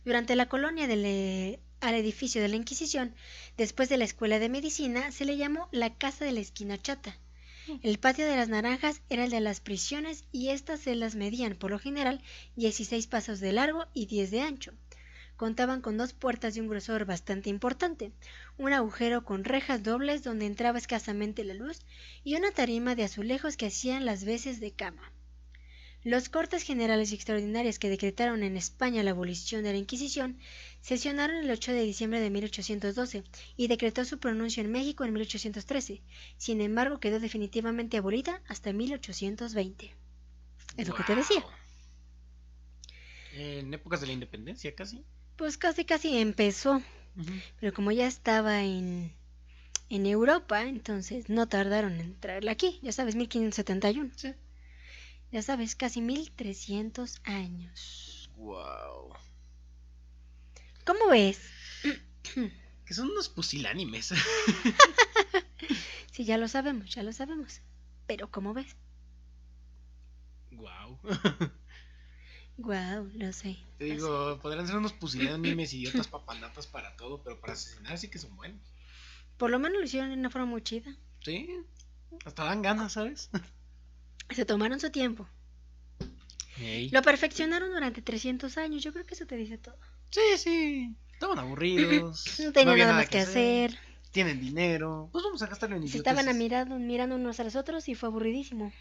Durante la colonia al edificio de la Inquisición, después de la Escuela de Medicina, se le llamó la Casa de la Esquina Chata. El patio de las Naranjas era el de las prisiones y estas celdas medían, por lo general, 16 pasos de largo y 10 de ancho. Contaban con 2 puertas de un grosor bastante importante, un agujero con rejas dobles donde entraba escasamente la luz y una tarima de azulejos que hacían las veces de cama. Los Cortes Generales y Extraordinarias que decretaron en España la abolición de la Inquisición sesionaron el 8 de diciembre de 1812 y decretó su pronuncio en México en 1813. Sin embargo, quedó definitivamente abolida hasta 1820. Es lo que te decía. En épocas de la independencia, casi. Pues casi empezó, pero como ya estaba en Europa, entonces no tardaron en traerla aquí, ya sabes, 1571. Sí. Ya sabes, casi 1300 años. Wow. ¿Cómo ves? Que son unos pusilánimes. Sí, ya lo sabemos. Pero ¿cómo ves? Wow. Wow, lo sé. Te digo, podrán ser unos pusilánimes idiotas papanatas para todo, pero para asesinar sí que son buenos. Por lo menos lo hicieron de una forma muy chida. Sí, hasta dan ganas, ¿sabes? Se tomaron su tiempo. Hey. Lo perfeccionaron durante 300 años, yo creo que eso te dice todo. Sí, estaban aburridos. No tenían nada más que hacer. Tienen dinero, pues vamos a gastarlo en idioteces. Se estaban mirando unos a los otros y fue aburridísimo.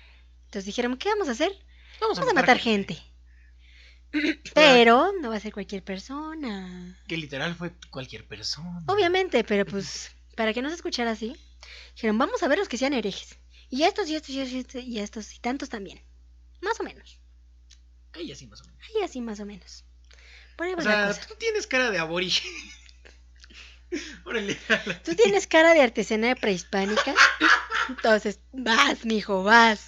Entonces dijeron, ¿qué vamos a hacer? Vamos Vamos a matar gente. Pero no va a ser cualquier persona. Que literal fue cualquier persona. Obviamente, pero pues, para que no se escuchara así, dijeron, vamos a ver los que sean herejes. Y estos, y estos, y estos, y estos, y tantos también. Más o menos. Ahí así más o menos. Ahí así más o menos. Por ahí O va la sea, cosa. tú tienes cara de aborigen. Órale. Tú tienes cara de artesana prehispánica. Entonces, vas, mijo, vas.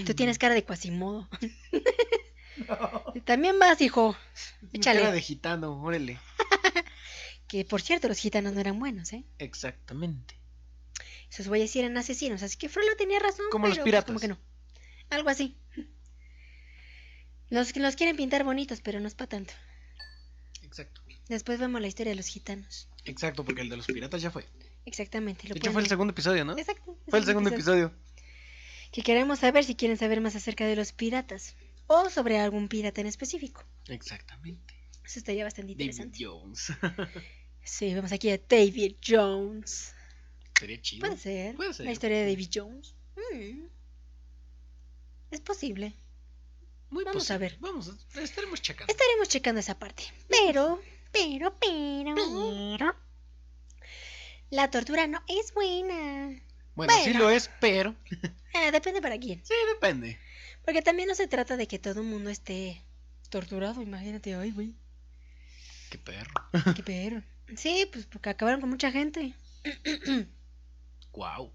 Tú tienes cara de Quasimodo. No. También vas, hijo. Échale. Cara de gitano, órale. Que por cierto, los gitanos no eran buenos, ¿eh? Exactamente. Esos güeyes sí eran asesinos, así que Frollo tenía razón. Como los pero, piratas. Como que no. Algo así. Los quieren pintar bonitos, pero no es para tanto. Exacto. Después vemos la historia de los gitanos. Exacto, porque el de los piratas ya fue. Exactamente. De hecho, fue el segundo episodio, ¿no? Exacto. Fue el segundo episodio. Que queremos saber si quieren saber más acerca de los piratas. O sobre algún pirata en específico. Exactamente. Eso estaría bastante David interesante. Jones. Sí, vemos aquí a David Jones. Sería chido. Puede ser. Puede ser. La historia de David Jones. Es posible. Muy Vamos posible. a ver. Vamos, estaremos checando. Estaremos checando esa parte. Pero. La tortura no es buena. Bueno, sí Bueno. lo es, pero... Depende para quién. Sí, depende. Porque también no se trata de que todo el mundo esté torturado. Imagínate, ay, güey. Qué perro. Qué perro. Sí, pues porque acabaron con mucha gente. Guau.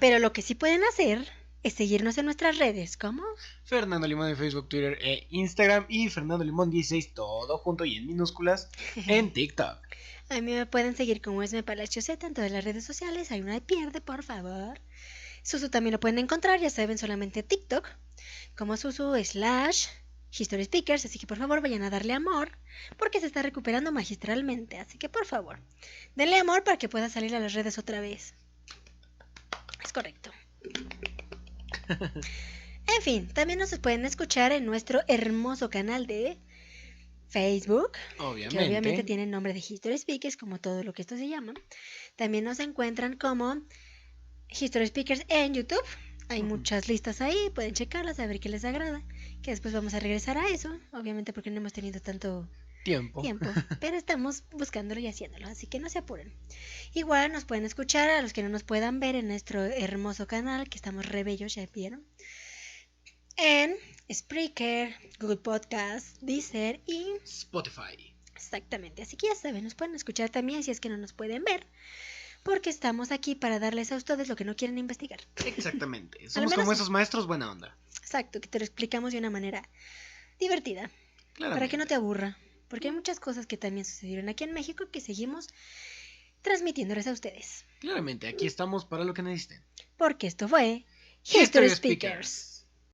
Pero lo que sí pueden hacer es seguirnos en nuestras redes. ¿Cómo? Fernando Limón en Facebook, Twitter e Instagram. Y Fernando Limón 16, todo junto y en minúsculas, en TikTok. A mí me pueden seguir como Esme Palacio Z en todas las redes sociales. Hay una de pierde, por favor. Susu también lo pueden encontrar, ya saben, solamente TikTok. Como Susu/History Speakers. Así que por favor vayan a darle amor. Porque se está recuperando magistralmente. Así que por favor, denle amor para que pueda salir a las redes otra vez. Es correcto. En fin, también nos pueden escuchar en nuestro hermoso canal de Facebook, Obviamente. que obviamente tiene el nombre de History Speakers, como todo lo que esto se llama. También nos encuentran como History Speakers en YouTube. Hay muchas listas ahí, pueden checarlas, a ver qué les agrada. Que después vamos a regresar a eso, obviamente porque no hemos tenido tanto tiempo. Pero estamos buscándolo y haciéndolo, así que no se apuren. Igual nos pueden escuchar a los que no nos puedan ver en nuestro hermoso canal, que estamos re bellos, ya vieron. En Spreaker, Google Podcast, Deezer y Spotify. Exactamente, así que ya saben, nos pueden escuchar también si es que no nos pueden ver, porque estamos aquí para darles a ustedes lo que no quieren investigar. Exactamente, somos menos como esos maestros buena onda. Exacto, que te lo explicamos de una manera divertida, para que no te aburra, porque hay muchas cosas que también sucedieron aquí en México que seguimos transmitiéndoles a ustedes. Claramente, aquí estamos para lo que necesiten. Porque esto fue History History Speakers. Speakers.